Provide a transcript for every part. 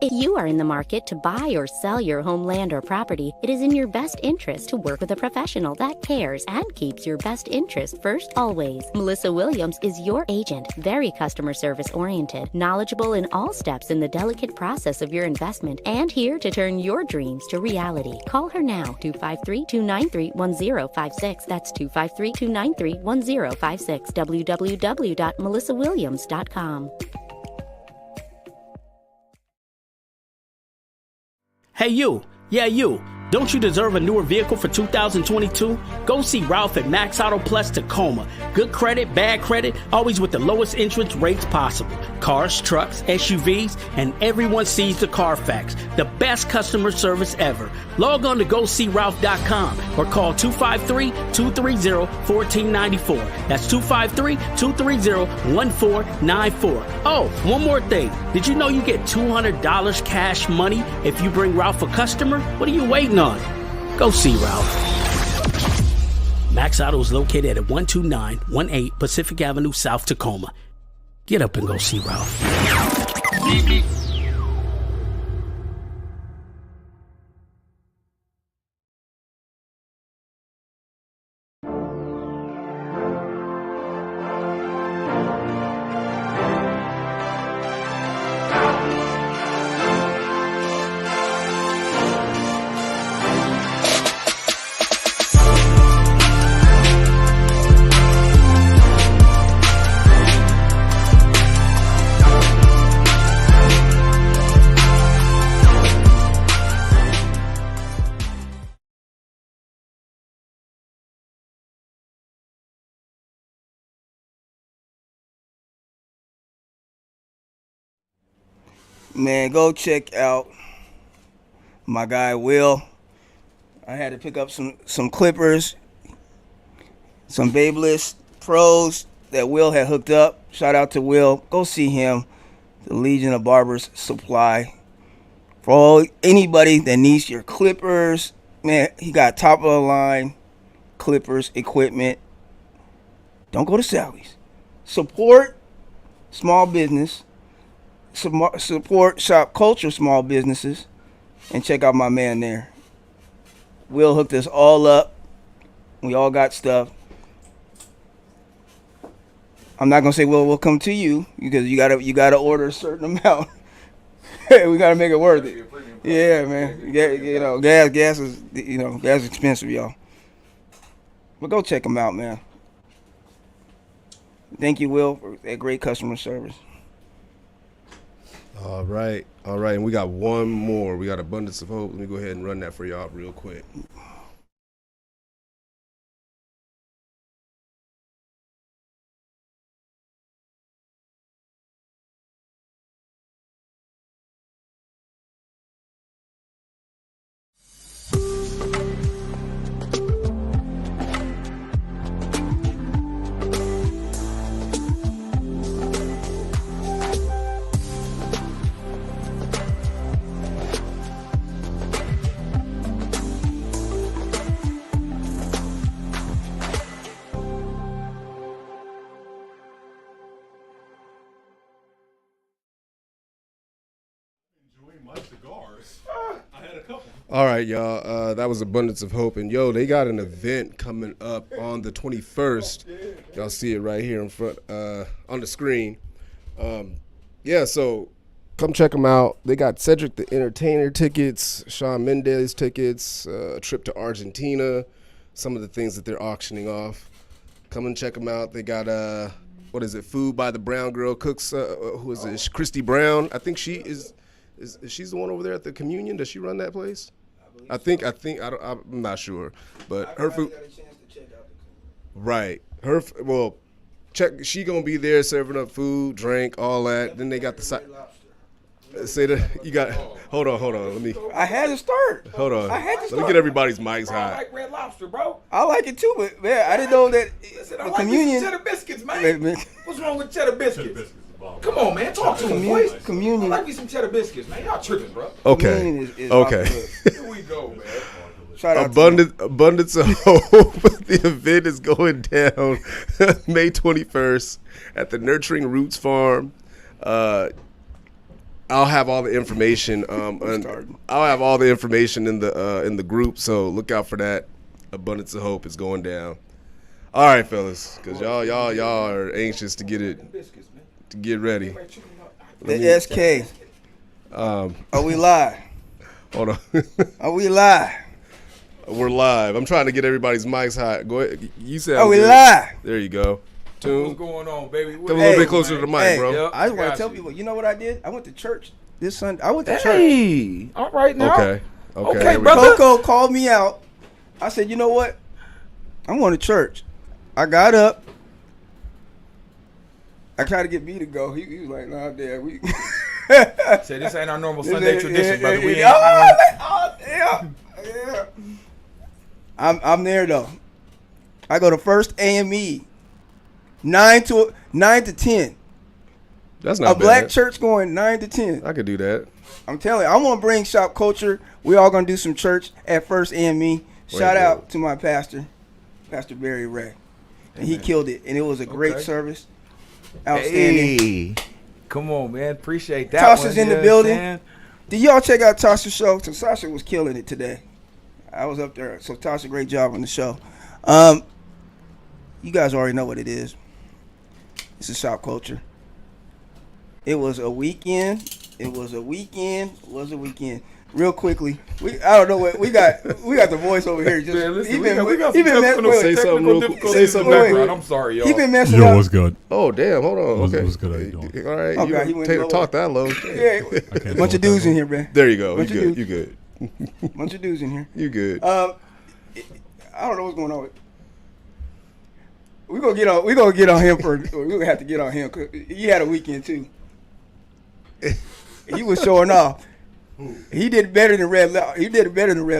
If you are in the market to buy or sell your home, land, or property, it is in your best interest to work with a professional that cares and keeps your best interest first always. Melissa Williams is your agent, very customer service oriented, knowledgeable in all steps in the delicate process of your investment, and here to turn your dreams to reality. Call her now, 253-293-1056. That's 253-293-1056. www.melissawilliams.com. Hey you, yeah you, don't you deserve a newer vehicle for 2022? Go see Ralph at Max Auto Plus Tacoma. Good credit, bad credit, always with the lowest interest rates possible. Cars, trucks, SUVs, and everyone sees the Carfax. The best customer service ever. Log on to GoSeeRalph.com or call 253-230-1494. That's 253-230-1494. Oh, one more thing. Did you know you get $200 cash money if you bring Ralph a customer? What are you waiting on? Go see Ralph. Max Auto is located at 12918 Pacific Avenue, South Tacoma. Get up and go see Ralph. Man, go check out my guy Will. I had to pick up some clippers, some Babyliss Pros that Will had hooked up. Shout out to Will. Go see him. The Legion of Barbers Supply. For anybody that needs your clippers, man, he got top of the line clippers, equipment. Don't go to Sally's. Support small business. Support Shopkulture small businesses, and check out my man there. Will hooked us all up. We all got stuff. I'm not gonna say we'll come to you because you gotta order a certain amount. We gotta make it worth it. Yeah, man. Gas is gas is expensive, y'all. But go check them out, man. Thank you, Will, for that great customer service. All right. And we got one more. We got Abundance of Hope. Let me go ahead and run that for y'all real quick. All right, y'all. That was Abundance of Hope. And, they got an event coming up on the 21st. Y'all see it right here in front on the screen. So come check them out. They got Cedric the Entertainer tickets, Shawn Mendes tickets, a trip to Argentina, some of the things that they're auctioning off. Come and check them out. They got, Food by the Brown Girl Cooks. Who is it? Christy Brown. I think she is she's the one over there at the Communion. Does she run that place? I'm not sure, but her food. Right. She gonna be there serving up food, drink, all that. Then they got the side. Say that you got. Hold on. Let me. I had to start. Hold on. I had to start. Let me get everybody's mics Bro, I high. like Red Lobster, bro. I like it too, but man, I didn't know that. Listen, I the like communion. these cheddar biscuits, man. What's wrong with cheddar biscuits? Come on, man. Talk to him, boys. Communion. I like me some cheddar biscuits, man. Y'all tripping, bro. Okay. Is Okay. Here we go, man. Shout out Abundance of Hope. The event is going down May 21st at the Nurturing Roots Farm. I'll have all the information. I'll have all the information in the group. So look out for that. Abundance of Hope is going down. All right, fellas, because y'all are anxious to get ready. The SK. Are we live? Hold on. Are we live? We're live. I'm trying to get everybody's mics hot. Go ahead. You said. Are we live? There you go. What's going on, baby? Come a little bit closer to the mic, bro. Yep, I just want to tell people, you know what I did? I went to church this Sunday. I went to church. Hey, all right now. Okay, brother. Coco called me out. I said, you know what? I'm going to church. I got up. I tried to get B to go. He was like, nah, Dad. Say this ain't our normal Sunday tradition, brother. We ain't. Yeah. I'm there though. I go to First AME, 9 to 10. That's not a black bad. church going 9 to 10. I could do that. I'm telling you, I'm gonna bring Shopkulture. We all gonna do some church at First AME. Shout out to my pastor, Pastor Barry Ray, and he killed it, and it was a great service. Outstanding. Hey. Come on, man. Appreciate that. Tasha's in the building. Did y'all check out Tasha's show? So Tasha was killing it today. I was up there. So Tasha, great job on the show. You guys already know what it is. It's a Shopkulture. It was a weekend. Real quickly, I don't know what we got. We got the voice over here. Just man, listen, we got say something real quick. Say something background. I'm sorry, y'all. He been messing Yo, up. what's good? Oh damn! Hold on. Okay. What's good? How you doing? All right. Oh, God, he went Talk that low. Yeah, bunch of dudes in here, man. There you go. Bunch of You good? Bunch of dudes in here. You good? I don't know what's going on. We're gonna get on him for. We're gonna have to get on him because he had a weekend too. He was showing off. He did better than Red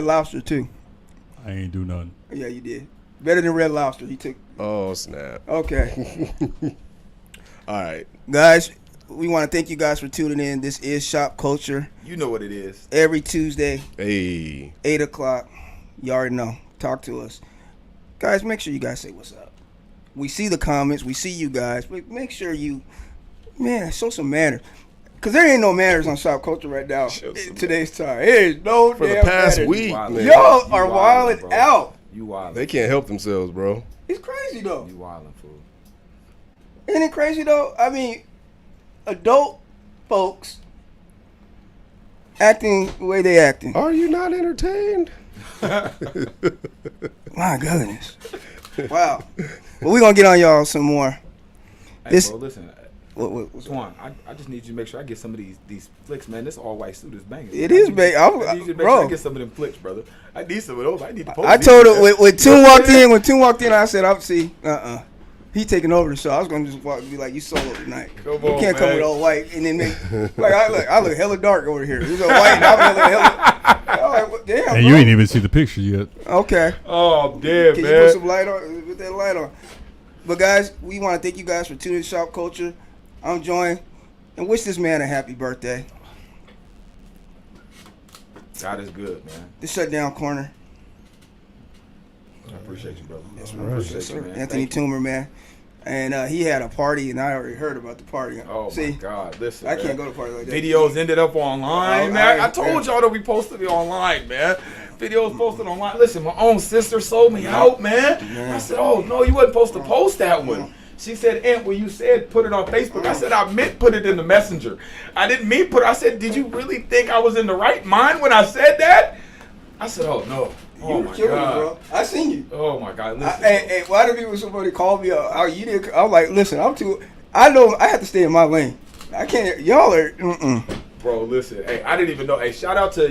Lobster too. I ain't do nothing. Yeah, you did better than Red Lobster. He took. Oh snap! Okay. All right, guys. We want to thank you guys for tuning in. This is Shopkulture. You know what it is. Every Tuesday, hey, 8 o'clock. You already know. Talk to us, guys. Make sure you guys say what's up. We see the comments. We see you guys, but make sure you, show some manners. Cause there ain't no manners on Shopkulture right now. In today's time, there is no for the damn past manners. week, man. Y'all are wilding out. You wilding. They can't help themselves, bro. It's crazy though. You wilding, fool. Isn't it crazy though? I mean, adult folks acting the way they acting. Are you not entertained? My goodness. Wow. Well, we're gonna get on y'all some more. Hey, bro, listen. What's Swan, I just need you to make sure I get some of these flicks, man. This all white suit is banging. It is banging. I need you to make sure I get some of them flicks, brother. I need some of those. I need to post I told her when Toon walked in, I said, he taking over the show. I was gonna just be like, you solo tonight. You can't come with all white and then make like I look hella dark over here. He's all white and I'm hella. Like, damn. And you ain't even see the picture yet. Okay. Oh damn, Can man. you put some light on? Put that light on. But guys, we want to thank you guys for tuning in to Shopkulture. I'm joined and wish this man a happy birthday. God is good, man. The shutdown corner. I appreciate you, brother. Yes, I appreciate you, man. Anthony Toomer, man. And he had a party, and I already heard about the party. Oh, my God. Listen, I can't go to a party like that. Videos ended up online, man. I told y'all that we posted it online, man. Videos posted online. Listen, my own sister sold me out, man. I said, oh, no, you wasn't supposed to post that one. She said, Aunt, when you said put it on Facebook, I said, I meant put it in the messenger. I didn't mean put it. I said, did you really think I was in the right mind when I said that? I said, oh, no. Oh, my God. Bro. I seen you. Oh, my God. Listen, hey, why do people somebody call me up? Oh, you didn't. I'm like, listen, I know I have to stay in my lane. I can't. Y'all are. Bro, listen. Hey, I didn't even know. Hey, shout out to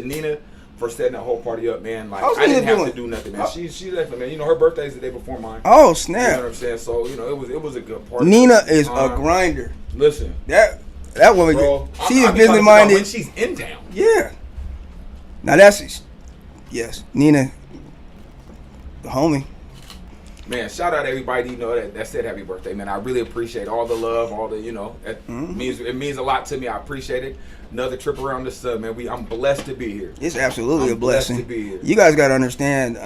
Nina for setting that whole party up, man. Like, I didn't have to do nothing, man. She's definitely, man. You know, her birthday's the day before mine. Oh, snap. You know what I'm saying? So, you know, it was a good party. Nina is a grinder. Listen. That woman, bro, she is business minded. When she's in town. Yeah. Now that's, yes, Nina, the homie. Man, shout out to everybody, you know, that said happy birthday, man. I really appreciate all the love, all the, you know, it means a lot to me. I appreciate it. Another trip around the sun, man. I'm blessed to be here. It's absolutely a blessing. Blessed to be here. You guys got to understand,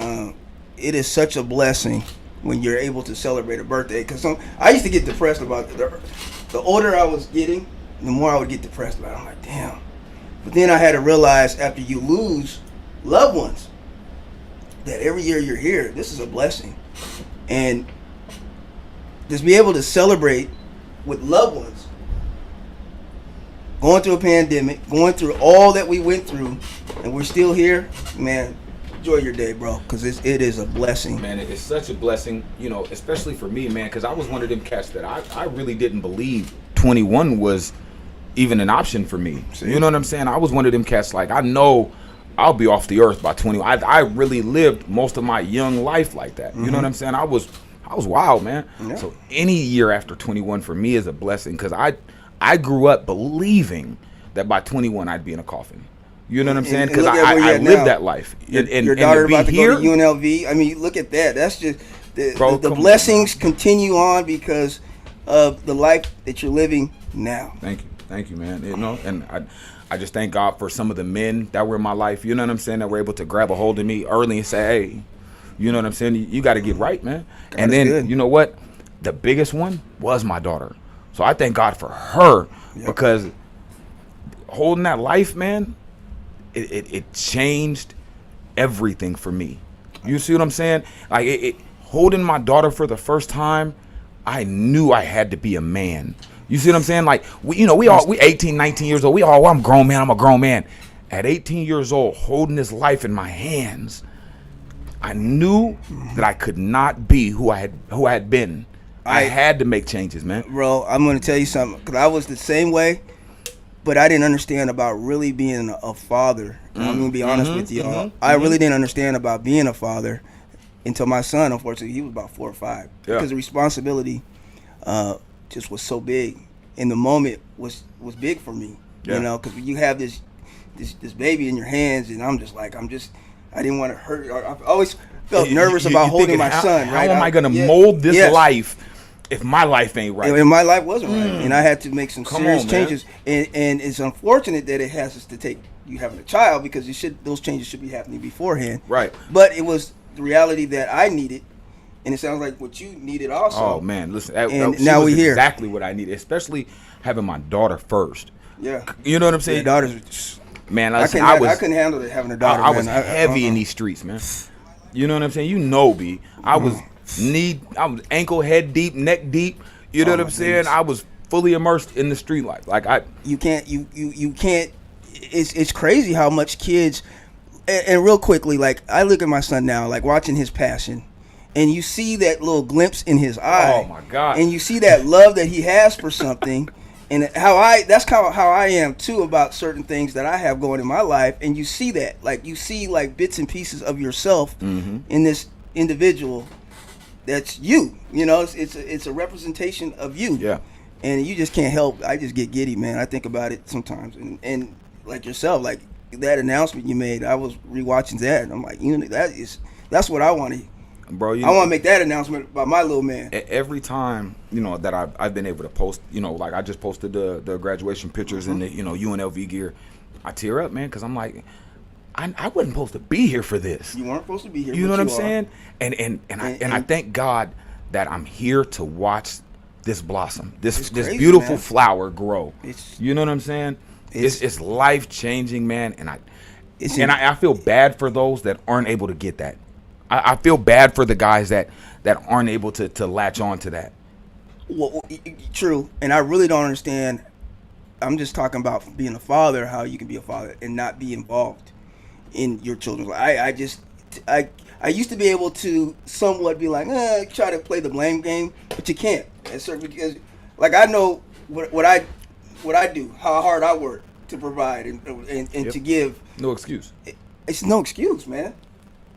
it is such a blessing when you're able to celebrate a birthday. Because I used to get depressed about the older I was getting, the more I would get depressed about it. I'm like, damn. But then I had to realize after you lose loved ones that every year you're here, this is a blessing. And just be able to celebrate with loved ones, going through a pandemic, going through all that we went through, and we're still here, man. Enjoy your day, bro, because it is a blessing. Man, it's such a blessing, you know, especially for me, man, because I was one of them cats that I really didn't believe 21 was even an option for me. See? You know what I'm saying? I was one of them cats, like, I know I'll be off the earth by 21. I really lived most of my young life like that. You know what I'm saying? I was wild, man. Yeah. So any year after 21 for me is a blessing, because I grew up believing that by 21 I'd be in a coffin. You know what I'm saying? Because I lived that life. Your daughter about to go to UNLV. I mean, look at that. That's just the blessings continue on because of the life that you're living now. Thank you, man. You know, and I just thank God for some of the men that were in my life. You know what I'm saying? That were able to grab a hold of me early and say, hey, you know what I'm saying? You got to get right, man. And then good. You know what? The biggest one was my daughter. So I thank God for her because holding that life, man. It changed everything for me. You see what I'm saying? Like holding my daughter for the first time, I knew I had to be a man. You see what I'm saying? Like we 18, 19 years old. Well, I'm a grown man. I'm a grown man. At 18 years old, holding this life in my hands, I knew that I could not be who I had been. I had to make changes, man. Bro, I'm gonna tell you something, because I was the same way. But I didn't understand about really being a father. I'm going to be honest with y'all. I really didn't understand about being a father until my son, unfortunately, he was about 4 or 5. Yeah. Because the responsibility just was so big. And the moment was big for me, you know, because you have this baby in your hands, and I'm just like, I didn't want to hurt. I always felt nervous about holding my son. How am I going to mold this life if my life ain't right? And my life wasn't right, and I had to make some serious changes. And it's unfortunate that it has us to take you having a child, because those changes should be happening beforehand. Right. But it was the reality that I needed, and it sounds like what you needed also. Oh man, listen. And now we're here. Exactly what I needed, especially having my daughter first. Yeah. You know what I'm saying? Your daughter's. Man, I couldn't handle it having a daughter. I was heavy in these streets, man. You know what I'm saying? You know, B. I was ankle, head deep, neck deep. You know what I'm saying? Goodness. I was fully immersed in the street life. Like you can't. It's crazy how much kids. And real quickly, like I look at my son now, like watching his passion, and you see that little glimpse in his eye. Oh my God! And you see that love that he has for something, and that's kind of how I am too about certain things that I have going in my life. And you see that, like you see like bits and pieces of yourself in this individual. That's you, you know. It's a representation of you. Yeah. And you just can't help. I just get giddy, man. I think about it sometimes, and like yourself, like that announcement you made. I was rewatching that, and I'm like, you know, that's what I want to. Bro, I want to make that announcement about my little man. Every time, you know, that I've been able to post, you know, like I just posted the graduation pictures and the, you know, UNLV gear. I tear up, man, because I'm like, I wasn't supposed to be here for this. You weren't supposed to be here. You know what I'm saying? And I thank God that I'm here to watch this blossom, this crazy, beautiful man. Flower grow. You know what I'm saying? It's life changing, man. And I feel bad for those that aren't able to get that. I feel bad for the guys that aren't able to latch on to that. Well, true. And I really don't understand. I'm just talking about being a father, how you can be a father and not be involved in your children's life. I used to be able to somewhat be like, try to play the blame game, but you can't. Because, like, I know what I do, how hard I work to provide and to give. No excuse. It's no excuse, man.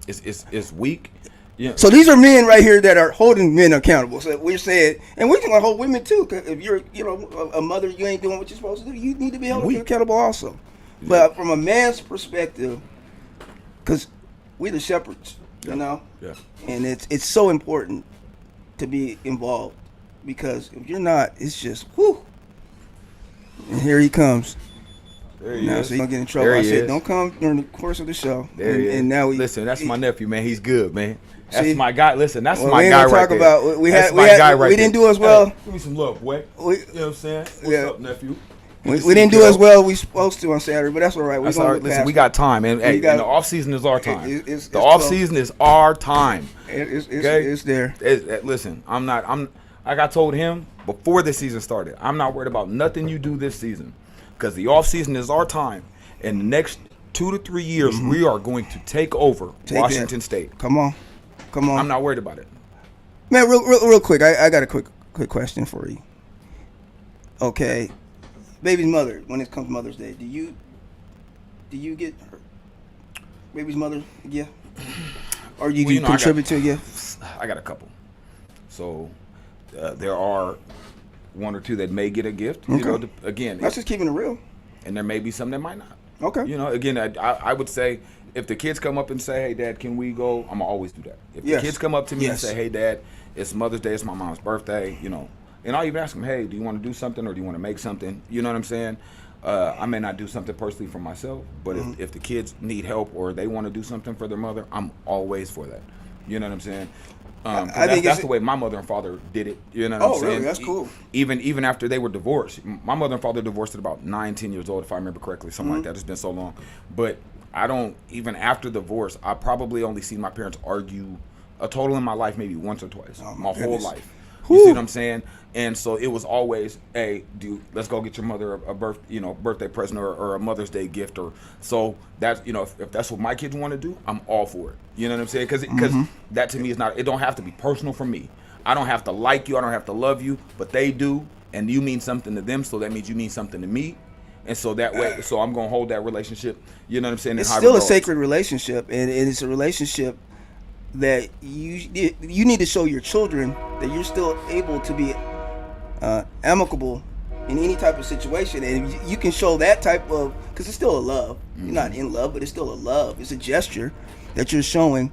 It's weak. Yeah. So these are men right here that are holding men accountable. So we're saying, and we're going to hold women too. Cause if you're, you know, a mother, you ain't doing what you're supposed to do. You need to be held accountable also. Yeah. But from a man's perspective, because we're the shepherds, you know. Yeah. And it's so important to be involved, because if you're not, it's just whoo. And here he comes. There he is. So you're gonna get in trouble. I said, don't come during the course of the show. There he is. And now listen, that's my nephew, man. He's good, man. That's my guy. Listen, that's my we guy ain't right talk there. About, we didn't do as well. Hey, give me some love, boy. You know what I'm saying? What's up, nephew? We didn't do as well as we supposed to on Saturday, but that's all right. Listen, we got time, and hey, the off season is our time. The off season is our time. It's there. Listen, like I told him before the season started, I'm not worried about nothing you do this season, because the off season is our time. In the next 2 to 3 years, we are going to take over Washington State. Come on. I'm not worried about it. Man, real quick, I got a quick question for you. Okay, baby's mother, when it comes to Mother's Day, do you get her baby's mother a gift? Or do you contribute to a gift? I got a couple. So there are one or two that may get a gift. Okay. You know, again, that's just keeping it real. And there may be some that might not. Okay. You know, again, I would say if the kids come up and say, "Hey, Dad, can we go?" I'm gonna always do that. If the kids come up to me and say, "Hey, Dad, it's Mother's Day, it's my mom's birthday," you know, and I'll even ask them, "Hey, do you want to do something or do you want to make something?" You know what I'm saying? I may not do something personally for myself, but if the kids need help or they want to do something for their mother, I'm always for that. You know what I'm saying? I think that's the way my mother and father did it. You know what I'm saying? Really? That's cool. Even after they were divorced, my mother and father divorced at about 9-10 years old, if I remember correctly, something like that. It's been so long. But I don't, even after divorce, I probably only seen my parents argue a total in my life maybe once or twice, my whole life. You see what I'm saying? And so it was always, hey, let's go get your mother a birthday present or a Mother's Day gift. Or so that's, if that's what my kids want to do, I'm all for it. You know what I'm saying? Because that to me is not, it don't have to be personal for me. I don't have to like you, I don't have to love you, but they do, and you mean something to them, so that means you mean something to me. And so that way, so I'm gonna hold that relationship. You know what I'm saying? It's still a sacred relationship, and it's a relationship that you need to show your children that you're still able to be amicable in any type of situation, and you can show that type of, because it's still a love. You're not in love, but it's still a love. It's a gesture that you're showing.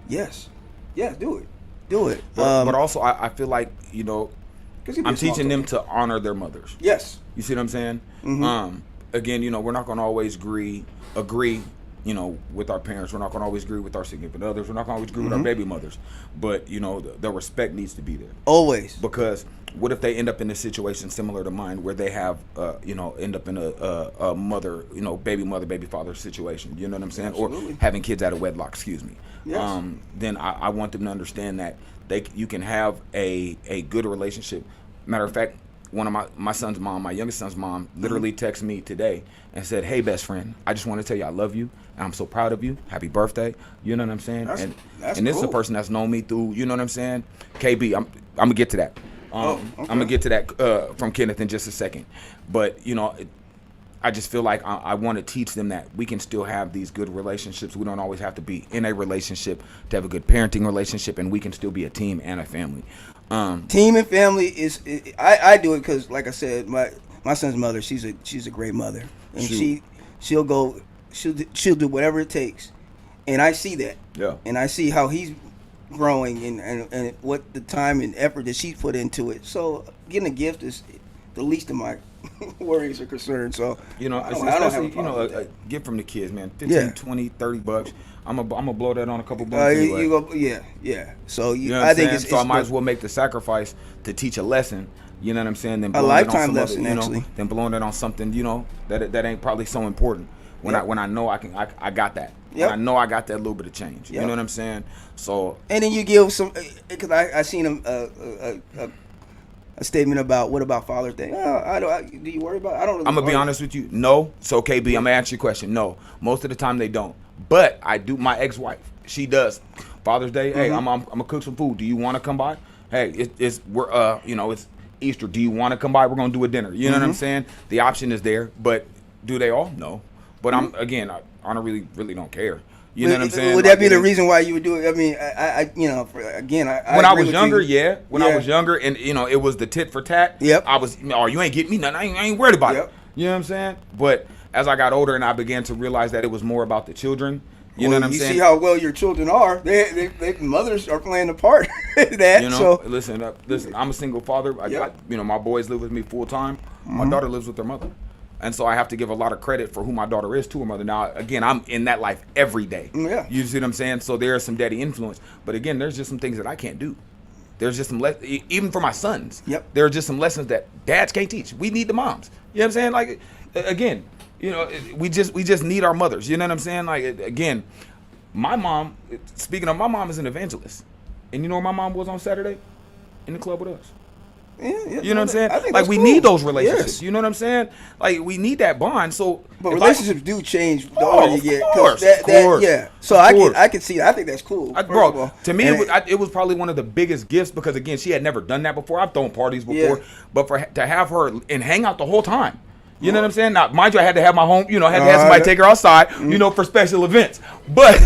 Yes, do it. But also, I feel like I'm teaching them to honor their mothers. Yes. You see what I'm saying? Again, we're not going to always agree, with our parents. We're not going to always agree with our significant others. We're not going to always agree with our baby mothers. But, the respect needs to be there. Always. Because what if they end up in a situation similar to mine where they have, end up in a mother, baby father situation. You know what I'm saying? Absolutely. Or having kids out of wedlock, excuse me. Yes. Then I want them to understand that you can have a good relationship. Matter of fact, one of my son's mom, my youngest son's mom, literally texted me today and said, "Hey, best friend, I just want to tell you I love you and I'm so proud of you. Happy birthday." You know what I'm saying? That's and this is a cool. person that's known me through, you know what I'm saying? KB, I'm gonna get to that. Okay. I'm gonna get to that from Kenneth in just a second. But I just feel like I want to teach them that we can still have these good relationships. We don't always have to be in a relationship to have a good parenting relationship, and we can still be a team and a family. Team and family is. I do it because, like I said, my son's mother. She's a great mother, and she'll do whatever it takes, and I see that. Yeah. And I see how he's growing and what the time and effort that she put into it. So getting a gift is the least of my worries or concerns. So especially a gift from the kids, man. 15, 20, $30. I'm gonna blow that on a couple bucks anyway. Yeah. So I think it's I might as well make the sacrifice to teach a lesson. You know what I'm saying? Then a lifetime lesson, actually. Then blowing it on something that ain't probably so important. When I know I got that. Yep. When I know I got that little bit of change. Yep. You know what I'm saying? So and then you give some, because I seen a statement about what about Father's Day? Do you worry about it? I don't really. I'm gonna be honest with you. No. So KB, I'm gonna ask you a question. No. Most of the time they don't. But I do. My ex-wife, she does. Father's Day. Hey, I'm gonna cook some food. Do you want to come by? Hey, it's Easter. Do you want to come by? We're gonna do a dinner. You know what I'm saying? The option is there. But do they all? No. But I don't really don't care. You know what I'm saying? Would that be the reason why you would do it? I mean, when I was younger, When I was younger, and it was the tit for tat. Yep. I was, you ain't getting me nothing. I ain't worried about it. You know what I'm saying? But as I got older and I began to realize that it was more about the children. You know what I'm saying? You see how well your children are. They mothers are playing a part in that. So listen. I'm a single father. My boys live with me full time. My daughter lives with her mother. And so I have to give a lot of credit for who my daughter is to her mother. Now, again, I'm in that life every day. Yeah. You see what I'm saying? So there is some daddy influence. But again, there's just some things that I can't do. There's just some even for my sons. Yep. There are just some lessons that dads can't teach. We need the moms. You know what I'm saying? Like, again, you know, we just need our mothers. You know what I'm saying? Like, again, my mom. Speaking of, my mom is an evangelist, and you know where my mom was on Saturday? In the club with us. Yeah, you know what I'm saying? I think Like, that's we cool. need those relationships. Yes. You know what I'm saying? Like, we need that bond. So, But if relationships do change the Oh, older you of get. course, That, of course, yeah. So of I course. can see that. I think that's cool. first of Bro, all. to me, And it was probably one of the biggest gifts because, again, she had never done that before. I've thrown parties before, Yeah. but to have her and hang out the whole time. You know what I'm saying? Now, mind you, I had to have my home, you know, I had to have somebody take her outside, you know, for special events. But,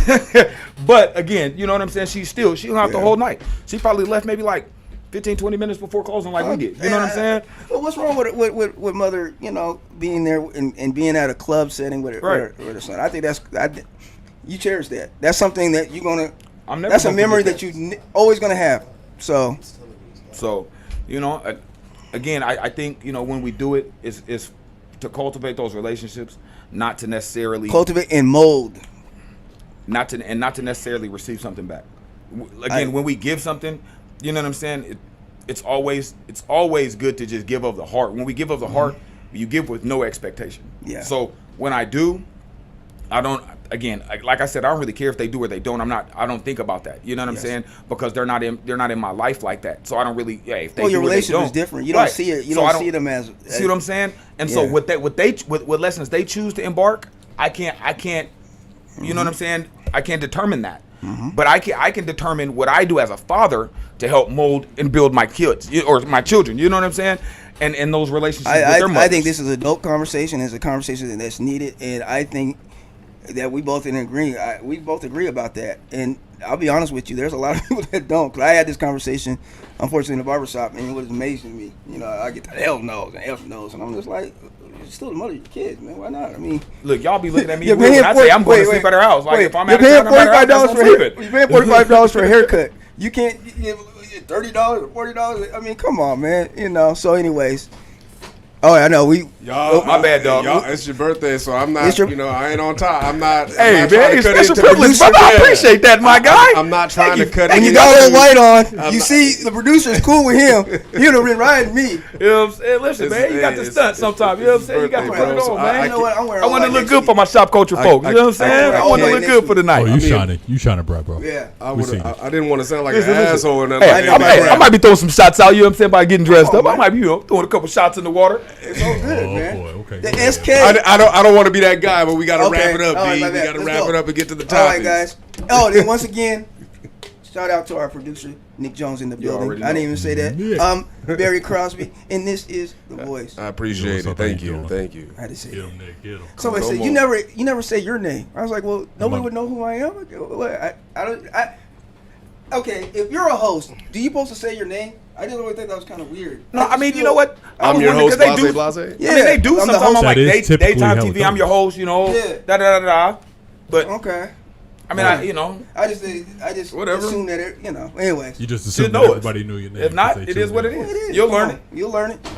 but again, you know what I'm saying? She hung out the whole night. She probably left maybe like 15, 20 minutes before closing like we did. You know what I'm saying? Well, what's wrong with mother, you know, being there and being at a club setting with her son? I think you cherish that. That's something that you're going to, that's a memory that you always going to have. So, you know, again, I think, you know, when we do it, is to cultivate those relationships, not to necessarily cultivate and mold. Not to necessarily receive something back. Again, when we give something, you know what I'm saying? It's always good to just give of the heart. When we give of the heart, you give with no expectation. Yeah. So when I do, I don't. Again, like I said, I don't really care if they do or they don't. I don't think about that. You know what I'm saying? Because they're not in my life like that. So I don't really. Yeah. If they Well, your do or they relationship don't. is different. You don't see it. You don't see them as. See what I'm saying? And so what lessons they choose to embark, I can't. You know what I'm saying? I can't determine that. But I can determine what I do as a father to help mold and build my kids or my children. You know what I'm saying? And those relationships with their mothers. I think this is a dope conversation. It's a conversation that's needed, and I think that we both agree about that. And I'll be honest with you, there's a lot of people that don't. Cause I had this conversation, unfortunately, in the barbershop, and it was amazing to me. You know, I get the hell no's and F no's, and I'm just like, you're still the mother of your kids, man. Why not? I mean, look, y'all be looking at me weird when I say I'm going to sleep at her house. Like, if I'm you're at a town, I'm at her house, you're paying $45 for a haircut. You can't give $30 or $40. I mean, come on, man. You know. So, anyways. Oh, I know. Y'all, my bad, dog. Y'all, it's your birthday, so I'm not. You know, I ain't on top. I'm not. Hey, I'm not man, it's special privilege, brother. I appreciate that, my guy. I'm not trying to cut. And you got all white on. You see, the producer's cool with him. He'd have been riding me. You know what I'm saying? Listen, man, you got to stunt sometimes. You know what I'm saying? You got to put it on, man. You know what? I'm wearing. I want to look good for my shop culture folks. You know what I'm saying? I want to look good for the night. Oh, you shining bright, bro. Yeah. I didn't want to sound like an asshole or nothing. Hey, I might be throwing some shots out. You know what I'm saying? By getting dressed up, I might be throwing a couple shots in the water. It's all good, man. Boy, okay. The SK. I don't want to be that guy, but we got to wrap it up, B. Right, We got to wrap it up and get to the topic. All right, guys. Oh, then once again, shout out to our producer, Nick Jones, in the building. I didn't even say that. Barry Crosby, and this is The Voice. I appreciate it. Thank you. I had to say Get that. him, Nick. Get him. Somebody said, you never say your name. I was like, well, nobody would know who I am. Okay, if you're a host, do you supposed to say your name? I just always think that was kind of weird. No, I mean, you know what? I'm your host, Blase Blase. Yeah, I mean, they do I'm the sometimes. host. I'm like, That is typically daytime how it TV, I'm goes. your host, you know, Yeah. da-da-da-da. But, Okay. I mean, I just Whatever. assume that it, anyways. You just assumed know that it. everybody knew your name. If not, because they it is tuned what in. it Well, it is. is. You'll Come learn on. it. You'll learn it.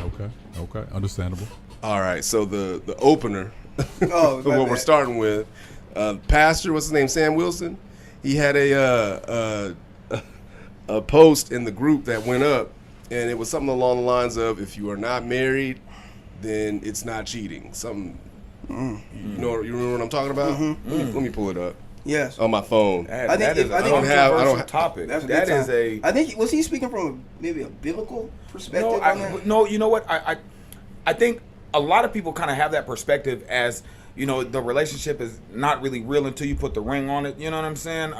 Okay, understandable. All right, so the opener, Oh, for my what we're bad. starting with, pastor, what's his name, Sam Wilson. He had a post in the group that went up, and it was something along the lines of, if you are not married, then it's not cheating. Something, you remember what I'm talking about? Let me pull it up Yes. on my phone. That is a I don't controversial topic. That's a That good is time. a... I think, was he speaking from maybe a biblical perspective No, on that? no, you know what? I think a lot of people kind of have that perspective as, you know, the relationship is not really real until you put the ring on it. You know what I'm saying?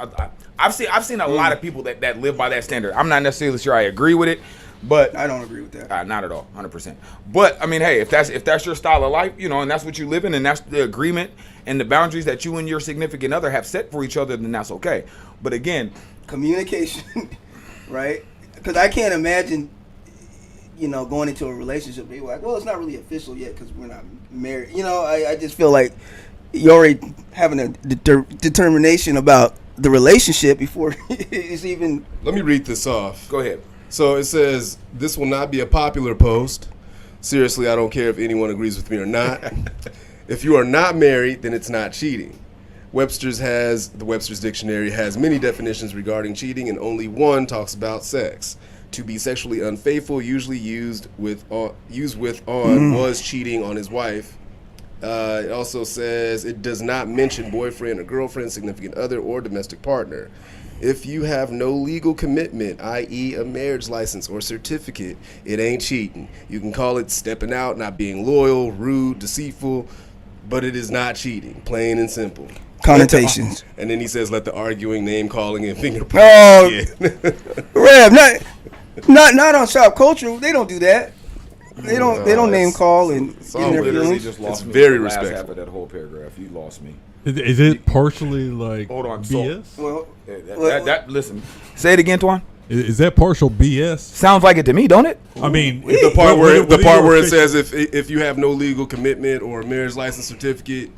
I've seen a lot of people that live by that standard. I'm not necessarily sure I agree with it, but I don't agree with that. not at all, 100%. But I mean, hey, if that's your style of life, you know, and that's what you live in, and that's the agreement and the boundaries that you and your significant other have set for each other, then that's okay. But again, Communication, right? Because I can't imagine, going into a relationship, they were like, well, it's not really official yet because we're not married. I just feel like you're already having a determination about the relationship before it's even... Let me read this off. go ahead. So it says, this will not be a popular post. Seriously, I don't care if anyone agrees with me or not. If you are not married, then it's not cheating. The Webster's Dictionary has many definitions regarding cheating, and only one talks about sex. To be sexually unfaithful, usually used with was cheating on his wife. It also says it does not mention boyfriend or girlfriend, significant other, or domestic partner. If you have no legal commitment, i.e. a marriage license or certificate, it ain't cheating. You can call it stepping out, not being loyal, rude, deceitful, but it is not cheating, plain and simple. Connotations. And then he says, let the arguing, name calling, and fingerprinting. Oh, Rev, not on Shopkulture. They don't do that. They don't name call and in their literally feelings. just lost It's me very the last half respectful. of that whole paragraph. You lost me. Is it partially like Hold on, BS? Well, Listen. Say it again, Twan. Is that partial BS? Sounds like it to me, don't it? I mean, The part where it official- says if you have no legal commitment or a marriage license certificate,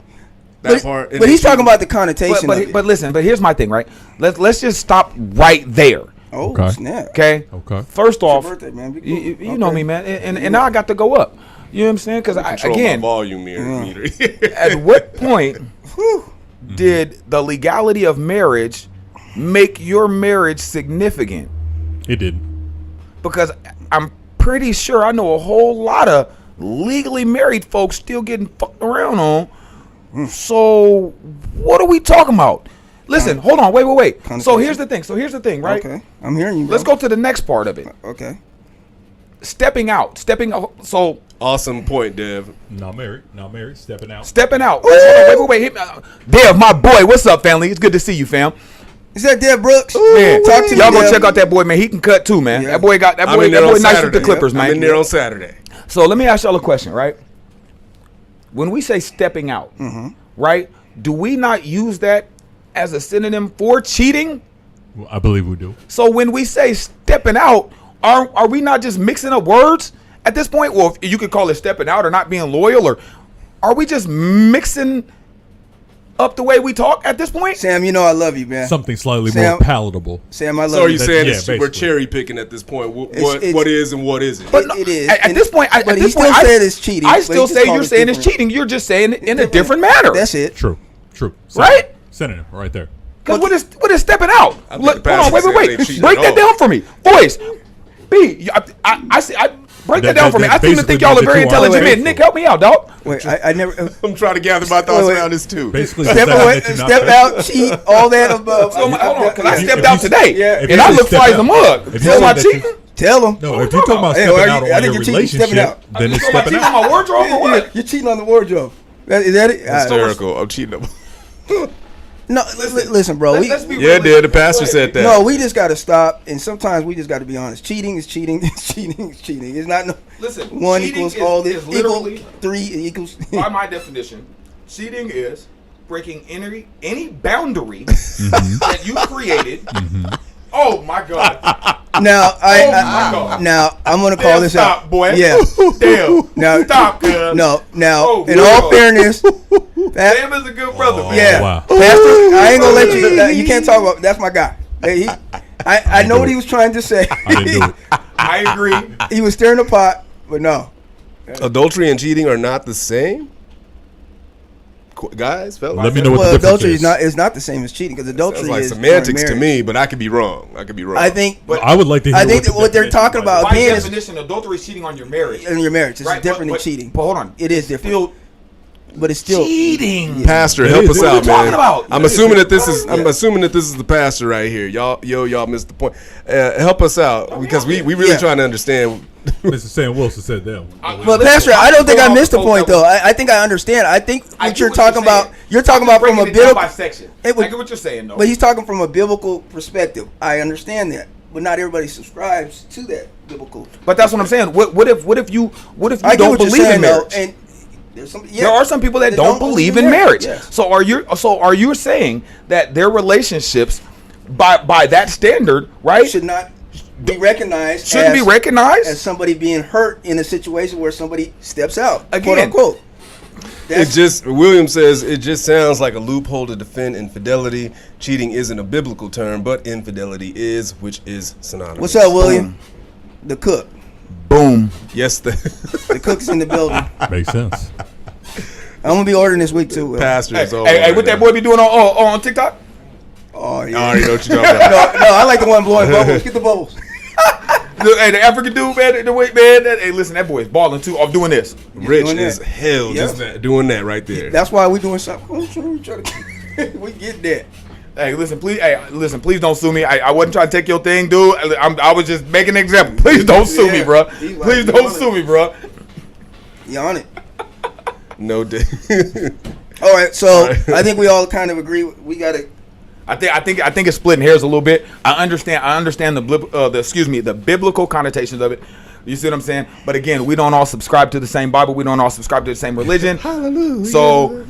that part. but he's talking about the connotation of it. But listen. But here's my thing, right? Let's just stop right there. Oh, Okay. snap. Okay. Okay. First off, birthday, man. Be cool. you know me, man, and now I got to go up. You know what I'm saying? Because Control again, my volume meter. at what point did the legality of marriage make your marriage significant? It did. Because I'm pretty sure I know a whole lot of legally married folks still getting fucked around on. So what are we talking about? Listen, hold on, wait. So here's the thing, right? Okay, I'm hearing you, bro. Let's go to the next part of it. Okay. Stepping out. So Awesome point, Dev. Not married, stepping out. stepping out. Wait. Hit me. Dev, my boy, what's up, family? It's good to see you, fam. Is that Dev Brooks? Man, Talk to me, y'all go Dev. check out that boy, man. He can cut too, man. Yeah. That boy I'm in there on nice with Saturday. the Clippers, man. I'm in there on Saturday. So let me ask y'all a question, right? When we say stepping out, right? Do we not use that as a synonym for cheating? Well, I believe we do. So when we say stepping out, are we not just mixing up words at this point? Well, if you could call it stepping out or not being loyal, or are we just mixing up the way we talk at this point? Sam, you know I love you, man. Something slightly Sam- more palatable. Sam, I love So are you. you saying yeah, it's, we're basically. cherry picking at this point? It's- What is and what isn't? But It is. At this point, But he still said it's cheating, I but still he just say called you're it saying it's different. cheating. You're just saying it in a different manner. That's it. True. Right? Synonym right there. Because what is stepping out? I think Look, the hold on, pastor said wait. they ain't cheating Break at that all. down for me, boys. B, I break that down for me. I seem to think y'all are very intelligent men. Nick, help me out, dog. Wait, I never. I'm trying to gather my thoughts Wait. around this too. Basically, Step the fact away, that you're not step faithful. out, cheat, all that above. So, hold on, because I If stepped you- out today, Yeah. if and you I say look step fly as out- a mug. if you Am say I that you- cheating? Tell him. No, if you're talking about Hey, stepping well, out I on think your you're cheating, stepping relationship, out. then it's So am I stepping cheating on out. my wardrobe or what? You're cheating on the wardrobe. Is that it? Hysterical. I'm cheating. No, listen, bro. Let's be Yeah, realistic. dude. The pastor said that. No, we just got to stop, and sometimes we just got to be honest. Cheating is cheating. Cheating is cheating. It's not Listen, one cheating equals is- all is this. literally- Equal 3 equals. By my definition, cheating is breaking any boundary that you created. Oh my God! Now Oh my God. now I'm gonna call Damn, this stop, out. boy. Yeah. Damn. Now Stop, cuz. No. Now, Oh, in God. all fairness, Sam is a good brother, man. yeah, wow. Pastor, I ain't gonna let you. You can't talk about. That's my guy. Hey, I know what he was trying to say. I didn't do it. I agree. He was stirring the pot, but no. Adultery and cheating are not the same. Guys, fellas. Let me know what Well, the difference adultery is. is not the same as cheating because adultery Sounds like is semantics to marriage. me, but I could be wrong. I think. I would like to hear I think the that what they're definition talking is. about By again is definition, adultery is cheating on your marriage. in your marriage. It's Right, different but- than cheating. But hold on, It is different. Still But it's still cheating. Pastor, It help is. us What are out, we talking man. about? I'm assuming that this is. I'm assuming that this is the pastor right here. Y'all missed the point. Help us out because we really Yeah. trying to understand. Mr. Sam Wilson said that. But Pastor, I don't think I missed the point though. I think I understand. I think I what get you're what talking saying. about. You're talking about from a Breaking it down biblical. by section. It was- I get what you're saying, though. But he's talking from a biblical perspective. I understand that, but not everybody subscribes to that biblical. But that's what I'm saying. What if you I get don't what you're believe saying, in though, marriage? and there's some. Yeah, There are some people that don't believe in marriage. Yes. So are you saying that their relationships, by that standard, right, should not be recognized. shouldn't be as recognized? somebody being hurt in a situation where somebody steps out. Again. Quote unquote. It just William says it just sounds like a loophole to defend infidelity. Cheating isn't a biblical term, but infidelity is, which is synonymous. What's up, William? The cook. Boom. Yes, the The cook's in the building. Makes sense. I'm gonna be ordering this week too. Will. pastor is over. Hey, what that boy be doing on TikTok? Oh I yeah. already know what you're talking about. No, I like the one blowing bubbles. Get the bubbles. Hey, the African dude, man, the way, man. Hey, listen, that boy is balling too off doing this. Rich doing as that. hell, just doing that right there. That's why we doing Shopkulture. We try to we get that. Hey, listen, please don't sue me. I wasn't trying to take your thing, dude. I was just making an example. Please don't sue me, bro. Please don't sue me, bro. You on it? No day. All right, so I think we all kind of agree. We got to. I think it's splitting hairs a little bit. I understand the biblical connotations of it. You see what I'm saying? But again, we don't all subscribe to the same Bible. We don't all subscribe to the same religion. Hallelujah. So,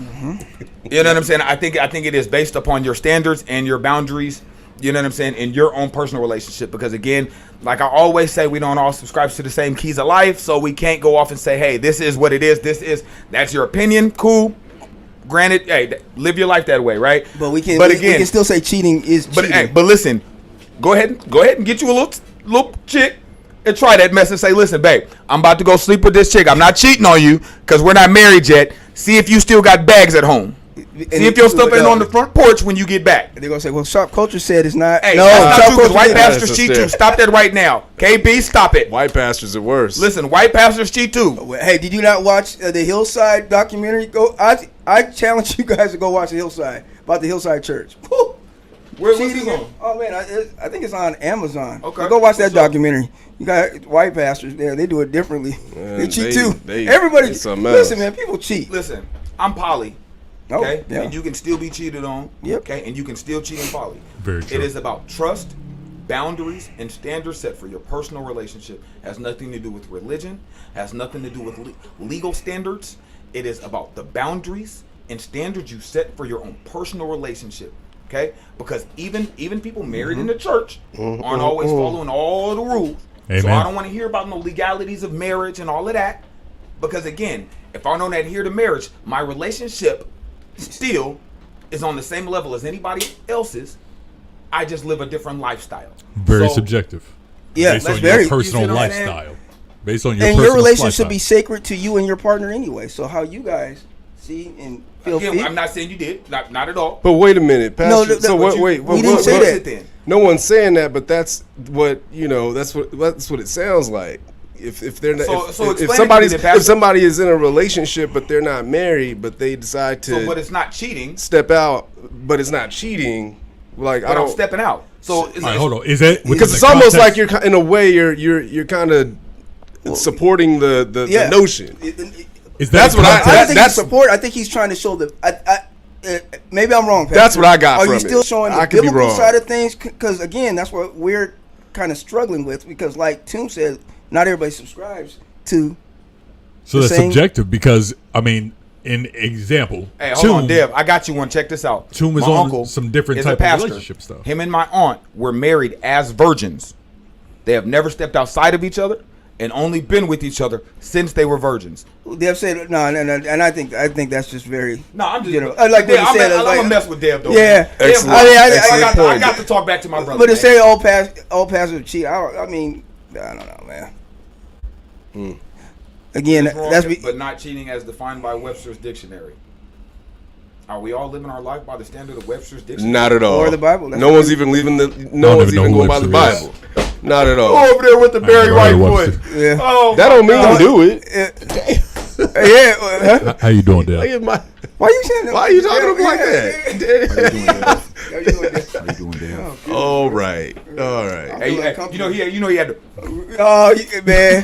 you know what I'm saying? I think it is based upon your standards and your boundaries. You know what I'm saying? In your own personal relationship. Because again, like I always say, we don't all subscribe to the same keys of life. So we can't go off and say, hey, this is what it is. That's your opinion. Cool. Granted, hey, live your life that way, right? But we can. But we again, can still say cheating is cheating. But hey, but listen, go ahead and get you a little chick and try that mess and say, listen, babe, I'm about to go sleep with this chick. I'm not cheating on you because we're not married yet. See if you still got bags at home. See if your stuff ain't on the front porch when you get back. They're gonna say, well, Shopkulture said it's not. Hey, no, that's not true because Shopkulture white said- pastors cheat too. Stop that right now. KB, stop it. White pastors are worse. Listen, white pastors cheat too. Hey, did you not watch the Hillside documentary? I challenge you guys to go watch the Hillside about the Hillside Church. Woo. Where's Cheating. this on? Oh man, I think it's on Amazon. Okay. Go watch that What's up? documentary. You got white pastors there. They do it differently. Man, they cheat they- too. they- Everybody. it's something else. Listen, man, people cheat. Listen, I'm poly. Oh, Okay, yeah. and you can still be cheated on. Yep. Okay, and you can still cheat in poly. Very true. It is about trust, boundaries, and standards set for your personal relationship. Has nothing to do with religion. Has nothing to do with legal standards. It is about the boundaries and standards you set for your own personal relationship. Okay, because even people married in the church aren't always following all the rules. Amen. So I don't want to hear about no legalities of marriage and all of that. Because again, if I don't adhere to marriage, my relationship still is on the same level as anybody else's. I just live a different lifestyle. Very So, subjective. Yeah, Based that's on very. your personal you see what I'm saying? lifestyle. Based on your And personal your relationship lifestyle. should be sacred to you and your partner anyway. So how you guys see and feel? Again, I'm not saying you did, not at all. But wait a minute, Pastor. No, wait. we didn't say that. Then. No one's saying that, but that's what That's what it sounds like. If they're not, So if explain it to me somebody's then, Pastor. if somebody is in a relationship but they're not married, but they decide to But it's not cheating. step out, but it's not cheating. Like But I I'm stepping stepping out. So All right, hold on. Is that because it's almost like you're in a way you're kind of supporting the Yeah. notion. Is that's what I don't think that's- he's support. I think he's trying to show the. Maybe I'm wrong. Pastor. That's what I got Are from you it. still showing the I could be biblical wrong. side of things? Because again, that's what we're kind of struggling with. Because like Toom said, not everybody subscribes to. So that's saying- subjective because I mean, in example, Hey, hold on, Dev. I got you one. Check this out. Toom is My on uncle some different is a type of pastor. relationship stuff. Him and my aunt were married as virgins. They have never stepped outside of each other and only been with each other since they were virgins. They've said no, and I think that's just very. No, I'm just. You know, I like what Dev, you said. I'm like, gonna mess with Dev though. Yeah. Dev, Excellent. I got to talk back to my brother. But to man. say all pastors cheat, I mean, I don't know, man. Again, What's wrong that's with- but not cheating as defined by Webster's dictionary. Are we all living our life by the standard of Webster's dictionary? Not at all. Or the Bible. That's No what one's it- even leaving don't No one's even know even who going by the Webster Bible. Not at all. Over there with the Barry never White heard of voice. Webster. Yeah. Oh, That don't mean my God. do it. Yeah. Huh? How you doing, Dad? Why you saying that? Why are you talking to me like that? How you doing this? How you doing, Dev? All right. Hey, you know he had to. Oh, man.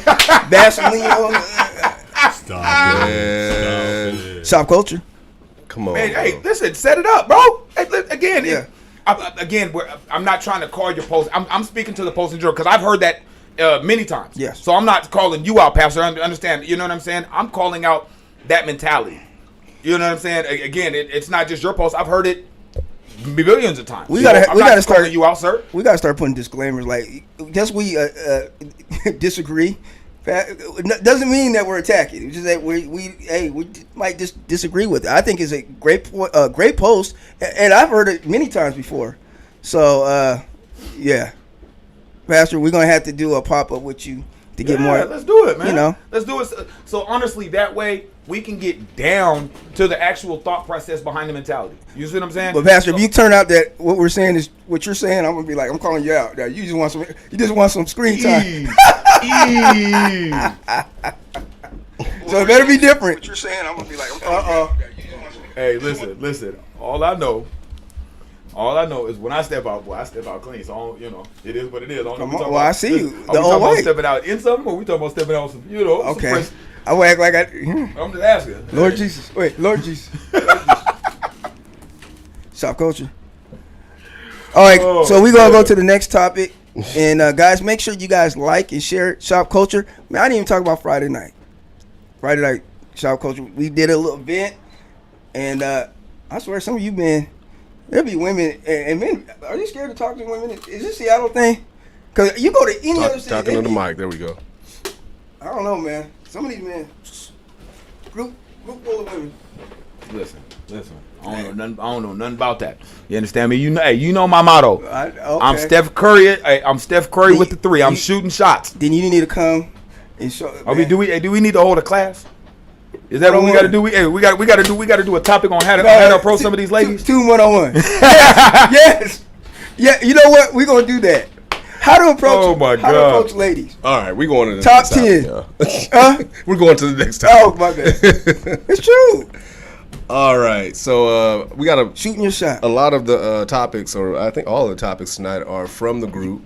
Vaseline on. Stop it. Man. Shopkulture. Come on. Man, bro. hey, listen, set it up, bro. Hey, again, Yeah. I'm not trying to call your post. I'm speaking to the post in general because I've heard that many times. Yes. So I'm not calling you out, Pastor. Understand? You know what I'm saying? I'm calling out that mentality. You know what I'm saying? Again, it's not just your post. I've heard it millions of times. We So gotta I'm not start calling you out, sir. We gotta start putting disclaimers like, just we disagree. Doesn't mean that we're attacking. It's just that we might just disagree with it. I think it's a great post, and I've heard it many times before. So yeah, Pastor, we're gonna have to do a pop up with you to get more. Let's do it, man. You know. Let's do it. So honestly, that way we can get down to the actual thought process behind the mentality. You see what I'm saying? But Pastor, if you turn out that what we're saying is what you're saying, I'm gonna be like, I'm calling you out. Now, you just want some screen time. So it better be different. What you're saying, I'm gonna be like, I'm calling you out. Hey, listen. All I know is when I step out, boy, I step out clean. So it is what it is. I see you. Are we talking about stepping out in something, or we talking about stepping out some, Okay. Some I will act like I'm just asking. Lord Jesus. Wait, Lord Jesus. Shopkulture. All right, so we're going to go to the next topic. And, guys, make sure you guys like and share Shopkulture. Man, I didn't even talk about Friday night. Friday night Shopkulture. We did a little event. And I swear some of you men, there'll be women and men. Are you scared to talk to women? Is this Seattle thing? Because you go to any other city. Talking on the mic. There we go. I don't know, man. Some of these men, group full of women. Listen. I don't know nothing about that. You understand me? You know my motto. Okay. I'm Steph Curry. I'm Steph Curry with the three. I'm shooting shots. Then you need to come and show. Do we need to hold a class? Is that what we got to do? We got to do a topic on how to approach some of these ladies. 101. Yes. Yeah. You know what? We're gonna do that. How to approach? Oh my How God. to approach ladies? All right, we're going to the Top next 10. topic, we're going to the next topic. Oh my bad. It's true. All right, so we got a Shooting your shot. A lot of the topics, or I think all of the topics tonight, are from the group.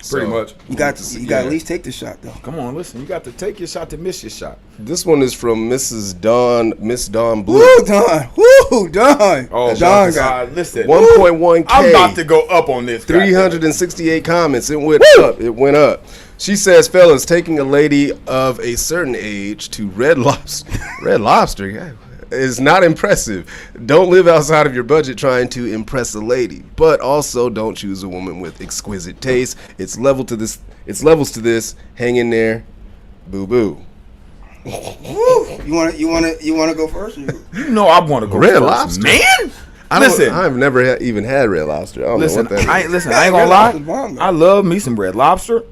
Pretty much. You got to at least take the shot though. Come on, listen. You got to take your shot to miss your shot. This one is from Miss Dawn Blue. Woo, Dawn. Oh, Dawn got listen. 1.1K. I'm about to go up on this. 368 comments. It went up. It went up. She says, fellas, taking a lady of a certain age to Red Lobster, yeah, is not impressive. Don't live outside of your budget trying to impress a lady, but also don't choose a woman with exquisite taste. It's levels to this. Hang in there. Boo boo. You want to go first? You know I want to go Red first, Lobster. man. Listen, I've never even had Red Lobster. I don't know what that is. I ain't gonna lie. I love me some Red Lobster.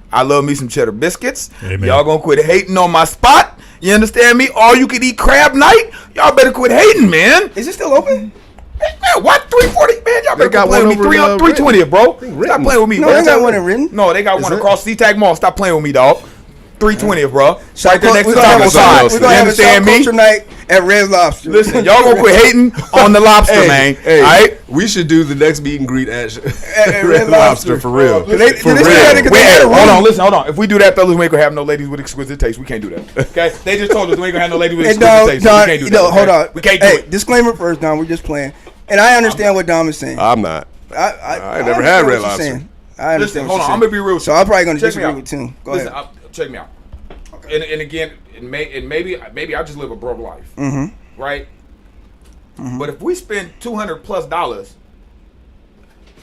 I love me some cheddar biscuits. Amen. Y'all gonna quit hating on my spot. You understand me? All you can eat crab night. Y'all better quit hating, man. Is it still open? Man, what? 340? Man, y'all better got quit playing one with me. over 320, bro. Stop playing with me, No, bro. they got one in Renton. No, they got one across SeaTac Mall. Stop playing with me, dog. 320, bro. Right there next to We're gonna Taco Sign. have You understand a me? Shopkulture night at Red Lobster. Listen, y'all gonna quit hating on the lobster, man. Hey, all right? we should do the next meet and greet at Red Red Lobster for real. For real. Hold on. If we do that, fellas, we ain't gonna have no ladies with exquisite taste. We can't do that. Okay? They just told us we ain't gonna have no ladies with exquisite taste. So we can't do that. Hold on. We can't do it. Disclaimer first, Dom. We're just playing. And I understand what Dom is saying. I'm not. I never understand had what Red you're Lobster. saying. I understand Listen, what hold you're on. saying. I'm gonna be real. So I'm probably gonna Check me disagree out. with Tim. Go Listen, ahead. check me out. And again, maybe I just live a broke life, right? But if we spend $200+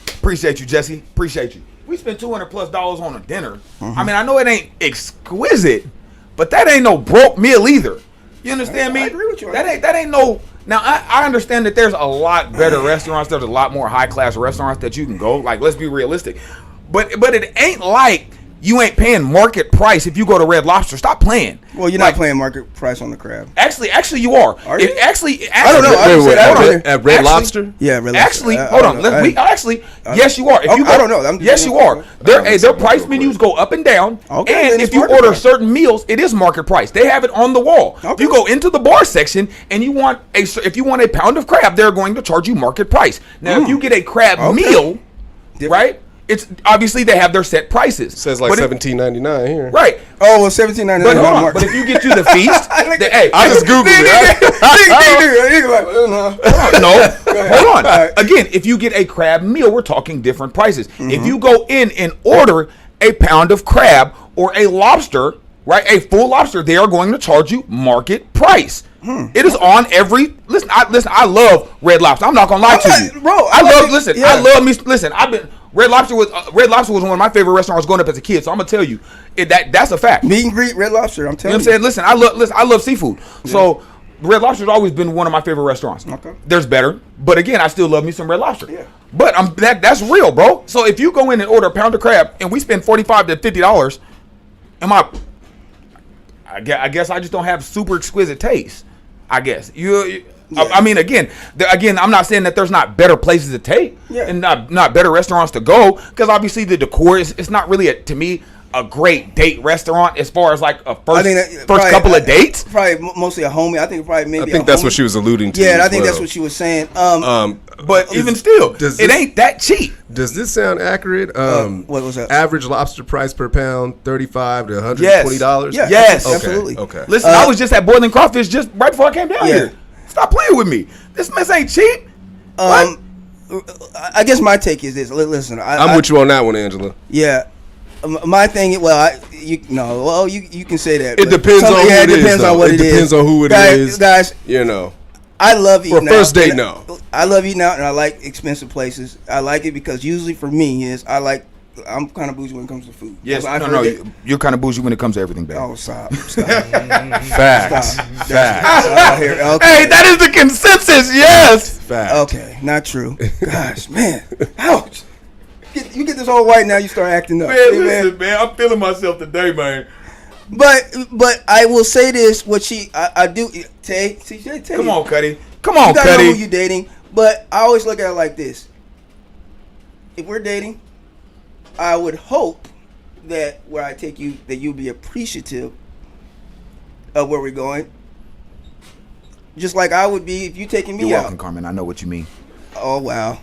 appreciate you, Jesse. Appreciate you. We spend $200+ on a dinner. I mean, I know it ain't exquisite, but that ain't no broke meal either. You understand me? I agree with you. That ain't no. Now I understand that there's a lot better restaurants. There's a lot more high class restaurants that you can go. Like, let's be realistic. But it ain't like you ain't paying market price if you go to Red Lobster. Stop playing. Well, you're not playing market price on the crab. Actually, you are. Are you? Actually, I don't know. At Red Lobster? Yeah, Red Lobster. Actually, hold on. Yes, you are. If you I don't know. Yes, you are. Their price menus go up and down. Okay, and then if it's you market order price. certain meals, it is market price. They have it on the wall. Okay. You go into the bar section and you want if you want a pound of crab, they're going to charge you market price. Now, if you get a crab meal, right? It's obviously they have their set prices. Says like $17.99 here. Right. Oh, well, $17.99. But hold on. But if you get to the feast, hey, I just Googled it. No, hold on. Again, if you get a crab meal, we're talking different prices. If you go in and order a pound of crab or a lobster, right, a full lobster, they are going to charge you market price. It is on every. Listen. I love Red Lobster. I'm not gonna lie to you, bro. I love me. Listen, Red Lobster was one of my favorite restaurants growing up as a kid. So I'm gonna tell you, that's a fact. Meet and greet Red Lobster. I'm telling you. You know what I'm saying? Listen, I love seafood. Yeah. So Red Lobster's always been one of my favorite restaurants. Okay. There's better, but again, I still love me some Red Lobster. Yeah. But that's real, bro. So if you go in and order a pound of crab and we spend $45 to $50, I guess I just don't have super exquisite taste. I guess I mean, again, I'm not saying that there's not better places to take and not better restaurants to go, because obviously the decor it's not really to me a great date restaurant as far as like a first couple of dates. Probably mostly a homie. I think maybe. I think that's what she was alluding to. Yeah, I think that's what she was saying. But even still, it ain't that cheap. Does this sound accurate? What was that? Average lobster price per pound, $35 to $120. Yes, yes, okay. absolutely. Okay. Listen, I was just at Boiling Crawfish just right before I came down here. Stop playing with me. This mess ain't cheap. What? I guess my take is this. Listen, I'm with you on that one, Angela. Yeah. My thing, you can say that. It depends on who it is. It depends on what it is. It depends on who it is. Guys, you know. I love eating out. For a first date, no. I love eating out, and I like expensive places. I like it because usually for me I'm kind of bougie when it comes to food. Yes, you're kind of bougie when it comes to everything, baby. Oh, stop. Facts. Okay. Hey, that is the consensus. Yes. Facts. Okay, not true. Gosh, man. Ouch. You get this all white now, you start acting up. Man, I'm feeling myself today, man. But I will say this: I do. Tay. Come on, Cuddy. Come on, you gotta Cuddy. know who you dating. But I always look at it like this: if we're dating, I would hope that where I take you, that you'll be appreciative of where we're going. Just like I would be if you taking me You're out. welcome, Carmen. I know what you mean. Oh wow.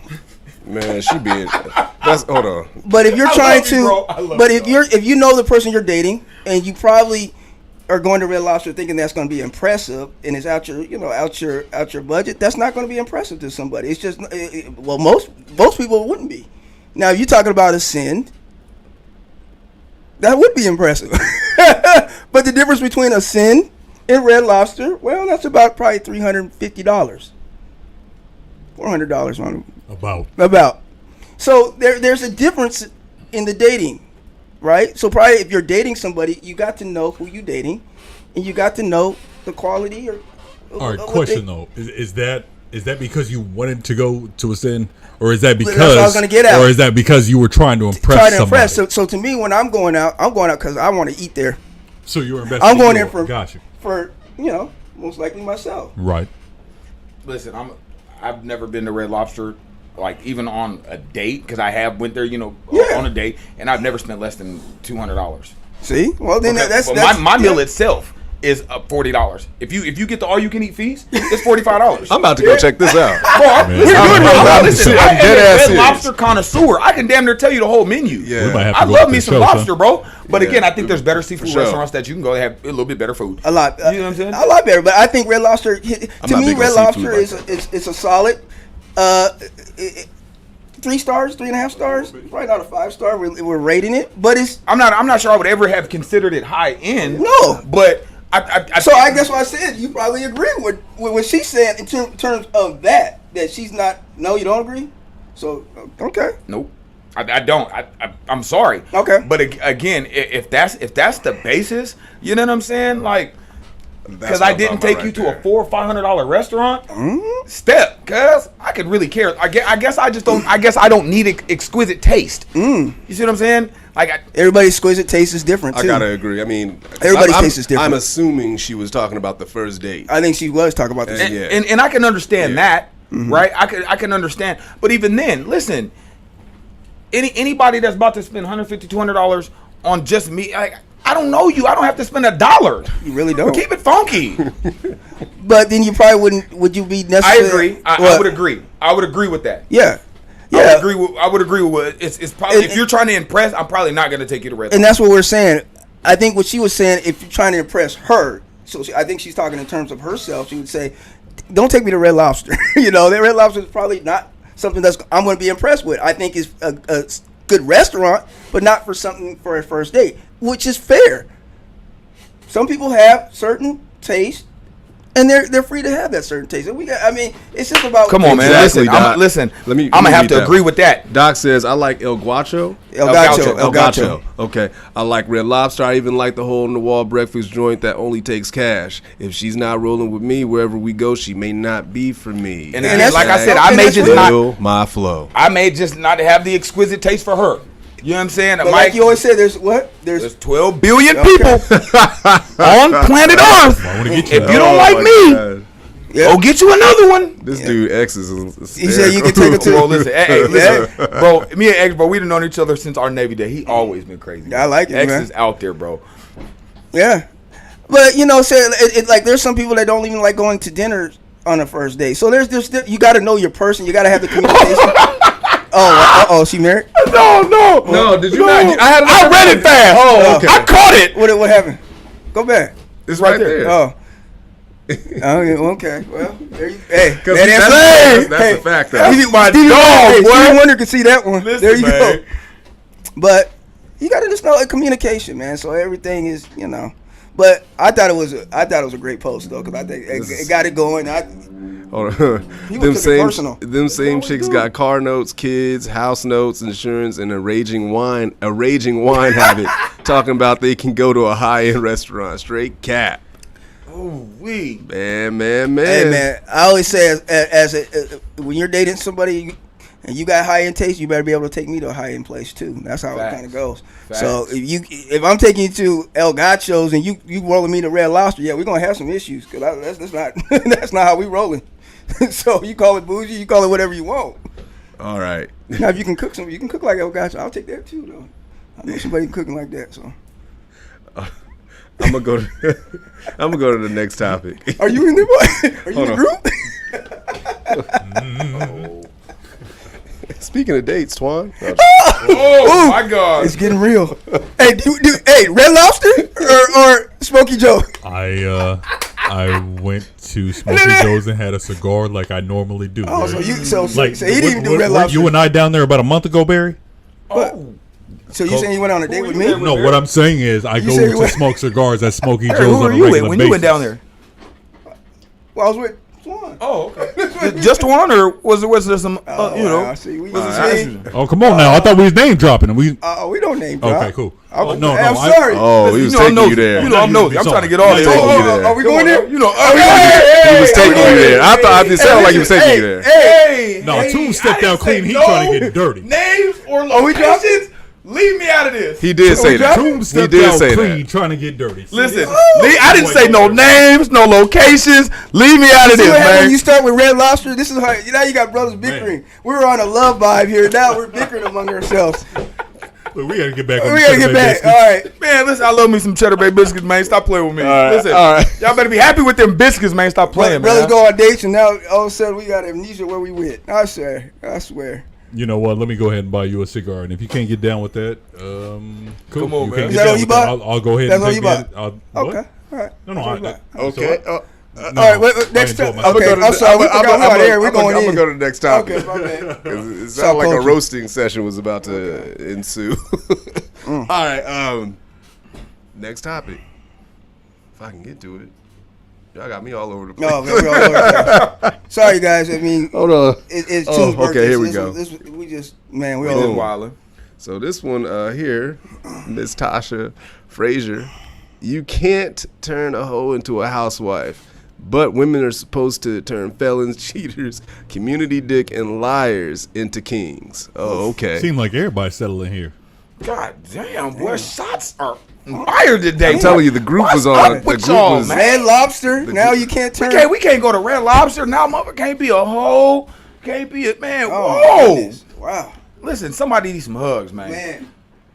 Man, she being. Hold on. But if you're trying if you know the person you're dating, and you probably are going to Red Lobster thinking that's going to be impressive, and it's out your budget, that's not going to be impressive to somebody. It's just most people wouldn't be. Now, if you're talking about a sin, that would be impressive. But the difference between a sin and Red Lobster, well, that's about probably $350, $400 on them. About. So there's a difference in the dating, right? So probably if you're dating somebody, you got to know who you're dating, and you got to know the quality. All right, question though, is that because you wanted to go to a sin, or is that because that's what I was gonna get at, or is that because you were trying to impress somebody? So to me, when I'm going out because I want to eat there. So you're investing. I'm going there for most likely myself. Right. Listen, I've never been to Red Lobster, like even on a date, because I have went there, on a date, and I've never spent less than $200. See, well then that's my meal itself is $40. If you get the all you can eat feast, it's $45. I'm about to go check this out. I'm Red Lobster connoisseur. I can damn near tell you the whole menu. Yeah, I love me some lobster, bro. But again, I think there's better seafood restaurants that you can go have a little bit better food. A lot. You know what I'm saying? A lot better. But I think Red Lobster, to me, Red Lobster is a solid 3 stars, 3.5 stars. Probably not a 5-star. We're rating it, but it's. I'm not sure I would ever have considered it high end. No, but I guess what I said. You probably agree with what she's saying in terms of that she's not. No, you don't agree. So okay. Nope. I don't. I'm sorry. Okay. But again, if that's the basis, you know what I'm saying? Like, because I didn't take you to a $400 or $500 restaurant. Step, cause I could really care. I guess I just don't. I guess I don't need exquisite taste. You see what I'm saying? Like everybody's exquisite taste is different too. I gotta agree. I mean, everybody's taste is different. I'm assuming she was talking about the first date. I think she was talking about this. And I can understand that, right? I can understand. But even then, listen. Anybody that's about to spend $150, $200 on just me, I don't know you. I don't have to spend $1. You really don't. Keep it funky. But then you probably wouldn't. Would you be necessary? I would agree. I would agree with that. Yeah. I would agree with what it's probably. If you're trying to impress, I'm probably not going to take you to Red Lobster. And that's what we're saying. I think what she was saying, if you're trying to impress her, I think she's talking in terms of herself. She would say, "Don't take me to Red Lobster." That Red Lobster is probably not something I'm going to be impressed with. I think it's a good restaurant, but not for something for a first date, which is fair. Some people have certain taste, and they're free to have that certain taste. And it's just about. Come on, man. Exactly, listen. I'm gonna have to agree with that. Doc says I like El Gacho. El Gacho. Okay, I like Red Lobster. I even like the hole in the wall breakfast joint that only takes cash. If she's not rolling with me, wherever we go, she may not be for me. And like I said, I may just not my flow. I may just not have the exquisite taste for her. You know what I'm saying? But like you always say, there's 12 billion people on planet Earth. If you don't like me, Yeah. Go get you another one. This dude X is. He said you can take it to. Bro, listen, bro. Me and X, bro, we've known each other since our Navy day. He always been crazy. I like it, X man. is out there, bro. Yeah, but you know, say it like there's some people that don't even like going to dinner on the first date. So there's you got to know your person. You got to have the communication. Oh, she married? No. Did you not? I read it fast. Oh, okay. I caught it. What happened? Go back. It's right there. Oh. Okay. Well, there you. Hey, that's a fact. Though. He's my dog, boy. Stevie Wonder can see that one. Listen, there you man. go. But you got to just know communication, man. So everything is, you know. But I thought it was a great post though, because I think it got it going. Them same chicks got car notes, kids, house notes, insurance, and a raging wine habit. Talking about they can go to a high-end restaurant. Straight cap. Oh, we man. Hey man, I always say when you're dating somebody and you got high end taste, you better be able to take me to a high end place too. That's how it kind of goes. Facts. So if I'm taking you to El Gachos and you rolling me to Red Lobster, yeah, we're gonna have some issues because that's not how we rolling. So you call it bougie, you call it whatever you want. All right. Now if you can cook like El Gacho, I'll take that too though. I know somebody cooking like that, so. I'm gonna go to the next topic. Are you in there, boy? Are you in the group? Speaking of dates, Twan. Oh my God, it's getting real. Hey, hey, Red Lobster or Smokey Joe? I went to Smokey Joe's and had a cigar like I normally do. Oh, so like, he didn't even do Red Lobster. You and I down there about a month ago, Barry? Oh. So you saying you went on a date with me? No, what I'm saying is I go to smoke cigars at Smokey Joe's on a regular basis. When you went down there? Well, I was with Swan. Oh, okay. Just one, or was there some? I see. Oh, come on now! I thought we was name dropping. We don't name drop. Okay, cool. I'm sorry. Oh, he was taking you there. You know I'm nosy. I'm trying to get all this. Are we going there? You know, he was taking you there. I thought it sounded like he was taking you there. Hey, no, Toon stepped out clean. He trying to get dirty. Names or locations? Leave me out of this. He did say that. Toon stepped out clean, trying to get dirty. Listen, I didn't say no names, no locations. Leave me out of this, man. When you start with Red Lobster, this is how now you got brothers bickering. We were on a love vibe here. Now we're bickering among ourselves. Look, we gotta get back. All right, man. Listen, I love me some Cheddar Bay biscuits, man. Stop playing with me. Listen, all right. Y'all better be happy with them biscuits, man. Stop playing, brothers man. go on dates and now all of a sudden we got amnesia where we went. I swear. You know what? Let me go ahead and buy you a cigar, and if you can't get down with that, cool. Come on, man. Is that all you bought? I'll go ahead and take it. Okay, all right. Okay. All right, wait, next time. Okay, I'm sorry. We're going in. I'm going to go to the next topic. Okay, my bad. It sounded like a roasting session was about to ensue. All right, next topic. If I can get to it. Y'all got me all over the place. No, man, we're all over the place. Sorry, guys. I mean, hold on. It's Tune's birthday. Okay, here we go. We all wilding. So this one here, Miss Tasha Frazier, you can't turn a hoe into a housewife, but women are supposed to turn felons, cheaters, community dick, and liars into kings. Oh, okay. Seemed like everybody's settling here. God damn, boy, shots are fired today. I'm telling you, the group was on. The group was Red Lobster. Now you can't turn. We can't go to Red Lobster now. Mother can't be a hoe. Can't be a man. Oh, goodness. Wow. Listen, somebody needs some hugs, man. Man,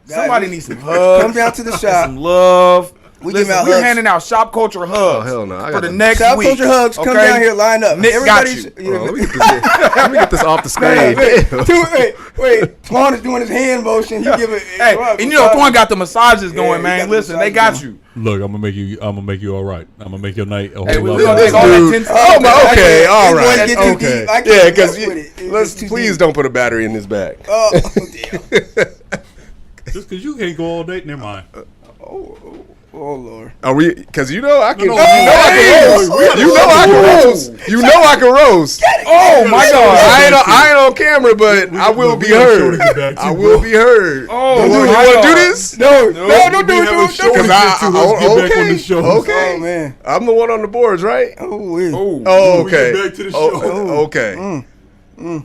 somebody needs some hugs. Come down to the shop. Some love. We're handing out Shopkulture hugs. Oh hell no! For the next week. Shopkulture hugs. Come down here, line up. Nick got you. Let me get this off the screen. Wait. Twan is doing his hand motion. You give it. Hey, and you know Twan got the massages going, man. Listen, they got you. Look, I'm gonna make you all right. I'm gonna make your night a whole lot better. Okay, all right. Okay. Yeah, because please don't put a battery in this bag. Oh, damn. Just because you can't go all day, never mind. Oh Lord! Are we? Because I can. You know I can roast. Oh my God! I ain't on camera, but I will be heard. I will be heard. Oh, you want to do this? No, don't do it. Okay. Oh man, I'm the one on the boards, right? Oh, okay. Back to the show. Okay.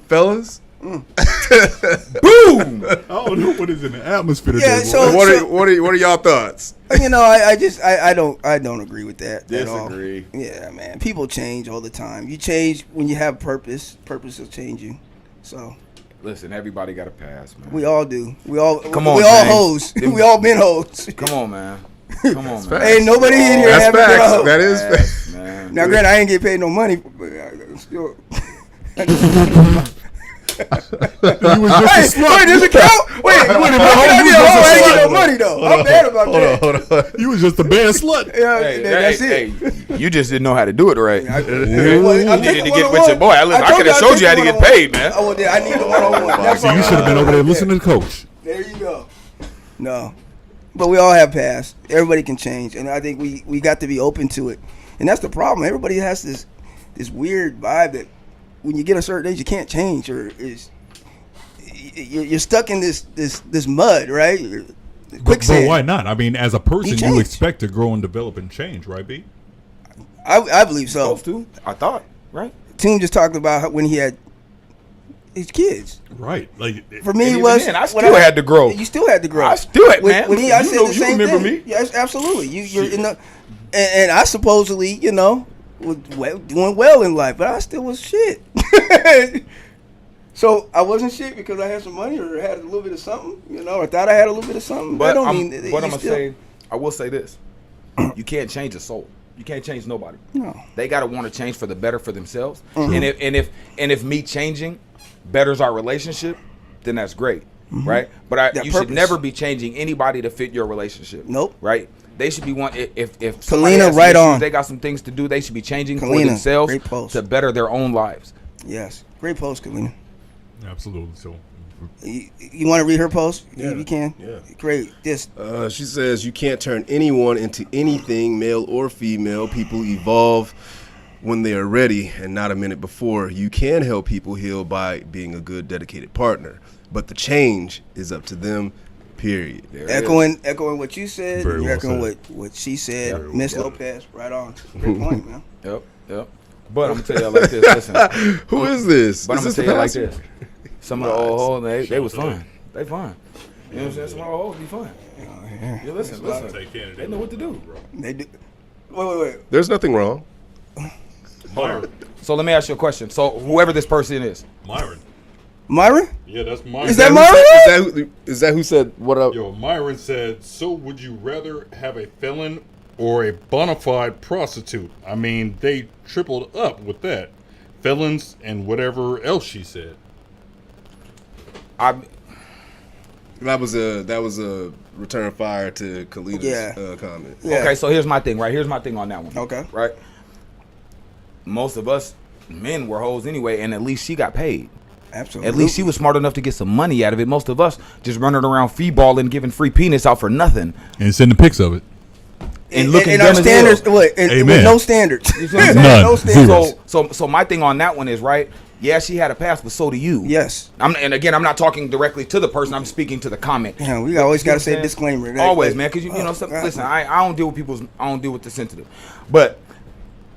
Fellas, Boom! I don't know what is in the atmosphere today. Yeah, so what are y'all thoughts? I don't agree with that. Disagree. At all. Yeah, man. People change all the time. You change when you have purpose. Purpose will change you. So. Listen, everybody got a pass, man. We all do. We all James. hoes. We all been hoes. Come on, man. Come on, man. Ain't nobody in here having been a hoe. That is facts, man. Now, granted, I ain't get paid no money, but I still. You was just a slut. Wait, does it count? Wait, I need a hoe. I ain't get no money though. I'm bad about that. Hold on. You was just a bad slut. Yeah, that's Hey, it. you just didn't know how to do it right. I You needed to get with your boy. I could have showed you how to get paid, man. Oh, well, I need the one-on-one. See, you should have been over there listening to Coach. There you go. No, but we all have past. Everybody can change, and I think we got to be open to it. And that's the problem. Everybody has this weird vibe that when you get a certain age, you can't change, or you're stuck in this mud, right? But why not? I mean, as a person, you expect to grow and develop and change, right, B? I believe so. Supposed to? I thought, right? Tim just talked about when he had his kids. Right. Like for me, it was. Then, I still had to grow. You still had to grow. I still had, man. When I said the same you remember thing. me? Yes, absolutely. You're in the, and I supposedly, was doing well in life, but I still was shit. So I wasn't shit because I had some money or had a little bit of something, or thought I had a little bit of something. But I'm gonna say, I will say this: you can't change a soul. You can't change nobody. No. They gotta want to change for the better for themselves. Mm-hmm. And if me changing betters our relationship, then that's great, right? But you should never be changing anybody to fit your relationship. Nope. Right? They should be if Kalina, right on. They got some things to do. They should be changing for themselves to better their own lives. Yes, great post, Kalina. Absolutely. So, you want to read her post? Yeah, you can. Yeah, great. She says you can't turn anyone into anything, male or female. People evolve when they are ready, and not a minute before. You can help people heal by being a good, dedicated partner, but the change is up to them. Period. Echoing what you said. Very well echoing said. what she said. Miss Lopez, right on. Great point, man. Yep. But I'm gonna tell you like this. Listen, who is this? But I'm gonna is tell you like this. Some of the old hoes, they was Shout out. fine. They fine. You know what I'm saying? Some of the old hoes be fine. Yeah, listen. They know what to do. They do. Wait. There's nothing wrong. Myron. So let me ask you a question. So whoever this person is, Myron? Yeah, that's Myron. Is that Myron? Is that who said what up? Yo, Myron said, so would you rather have a felon or a bona fide prostitute? I mean, they tripled up with that. Felons and whatever else she said. That was a return fire to Kalina's comment. Yeah. Okay, so here's my thing, right? Here's my thing on that one. Okay. Right? Most of us men were hoes anyway, and at least she got paid. Absolutely. At least she was smart enough to get some money out of it. Most of us just running around fee-balling, giving free penis out for nothing. And sending pics of it. And looking and dumb our as standards, hell. with no standards. You see what I'm saying? None. No standards. So my thing on that one is, right, yeah, she had a pass, but so do you. Yes. And again, I'm not talking directly to the person. I'm speaking to the comment. Yeah, we always got to say disclaimer. Always, man, because listen, I don't deal with I don't deal with the sensitive. But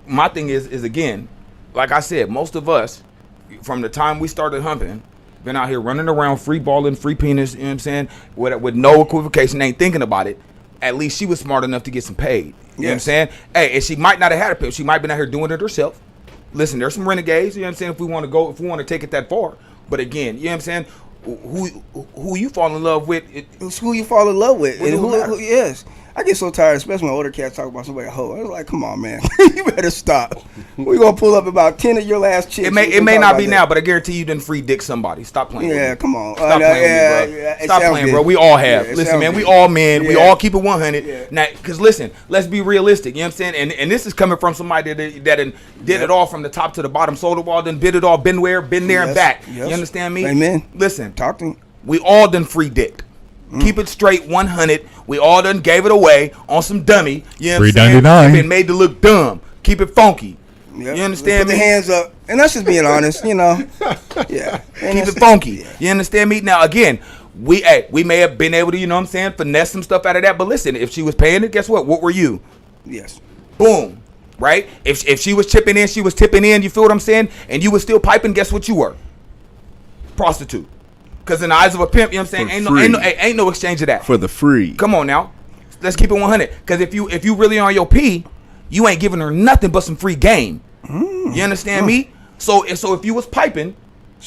my thing is again, like I said, most of us, from the time we started humping, been out here running around, free balling, free penis, you know what I'm saying, with no equivocation, ain't thinking about it. At least she was smart enough to get some paid. You know what I'm saying? Hey, and she might not have had a pimp. She might have been out here doing it herself. Listen, there's some renegades, you know what I'm saying, if we want to take it that far. But again, you know what I'm saying, who you fall in love with. It's who you fall in love with. And who yes. I get so tired, especially when older cats talk about somebody a hoe. I was like, come on, man. You better stop. We're going to pull up about 10 of your last chicks. It may not be now, but I guarantee you didn't free dick somebody. Stop playing with me. Yeah, come on. Stop playing with me, bro. Stop playing, bro. We all have. Listen, man, we all men. We all keep it 100. Yeah. Now, because listen, let's be realistic. You know what I'm saying? And this is coming from somebody that did it all from the top to the bottom, sold the wall, then bid it all, been there and back. Yes. You understand me? Amen. Listen. Talk to me. We all done free dick. Keep it straight 100. We all done gave it away on some dummy. You know what I'm saying? Been made to look dumb. Keep it funky. Yep. You understand me? Put the hands up. And that's just being honest, Yeah. Keep it funky. Yeah. You understand me? Now, again, we may have been able to, you know what I'm saying, finesse some stuff out of that. But listen, if she was paying it, guess what? What were you? Yes. Boom. Right? If she was chipping in, she was tipping in. You feel what I'm saying? And you was still piping, guess what you were? prostitute. Because in the eyes of a pimp, you know what I'm saying, ain't no exchange of that. For the free. Come on now. Let's keep it 100. Because if you really on your P, you ain't giving her nothing but some free game. You understand me? So if you was piping,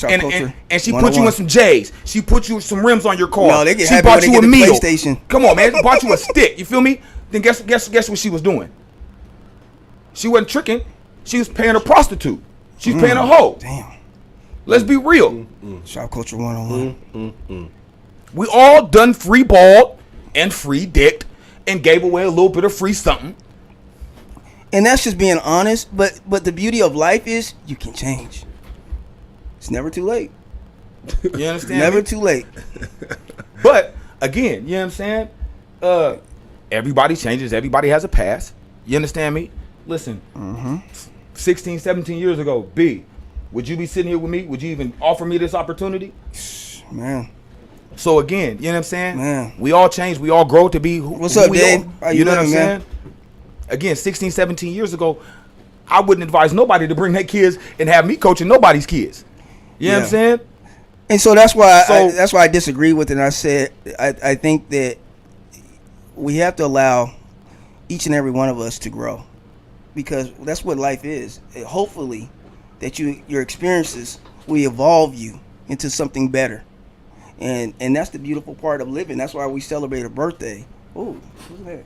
and she put you in some J's, she put you some rims on your car. No, they get she happy bought when you they a get the meal. PlayStation. Come on, man. She bought you a stick. You feel me? Then guess what she was doing? She wasn't tricking. She was paying a prostitute. She was paying a hoe. Damn. Let's be real. Shop culture 101. We all done free balled and free dicked and gave away a little bit of free something. And that's just being honest. But the beauty of life is you can change. It's never too late. You understand? Never me? too late. But again, you know what I'm saying? Everybody changes. Everybody has a past. You understand me? Listen, 16, 17 years ago, B, would you be sitting here with me? Would you even offer me this opportunity? Man. So again, you know what I'm saying? Man. We all change. We all grow to be who What's up, we Dave? are. How You you know what I'm living, man? saying? Again, 16, 17 years ago, I wouldn't advise nobody to bring their kids and have me coaching nobody's kids. You know what I'm saying? And so that's why I disagree with it. And I said I think that we have to allow each and every one of us to grow, because that's what life is. Hopefully, that your experiences will evolve you into something better, and that's the beautiful part of living. That's why we celebrate a birthday. Oh, who's that?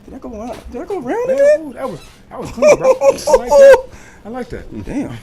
Did I go around? Did I go around again? That was clean, bro. I like that. Damn.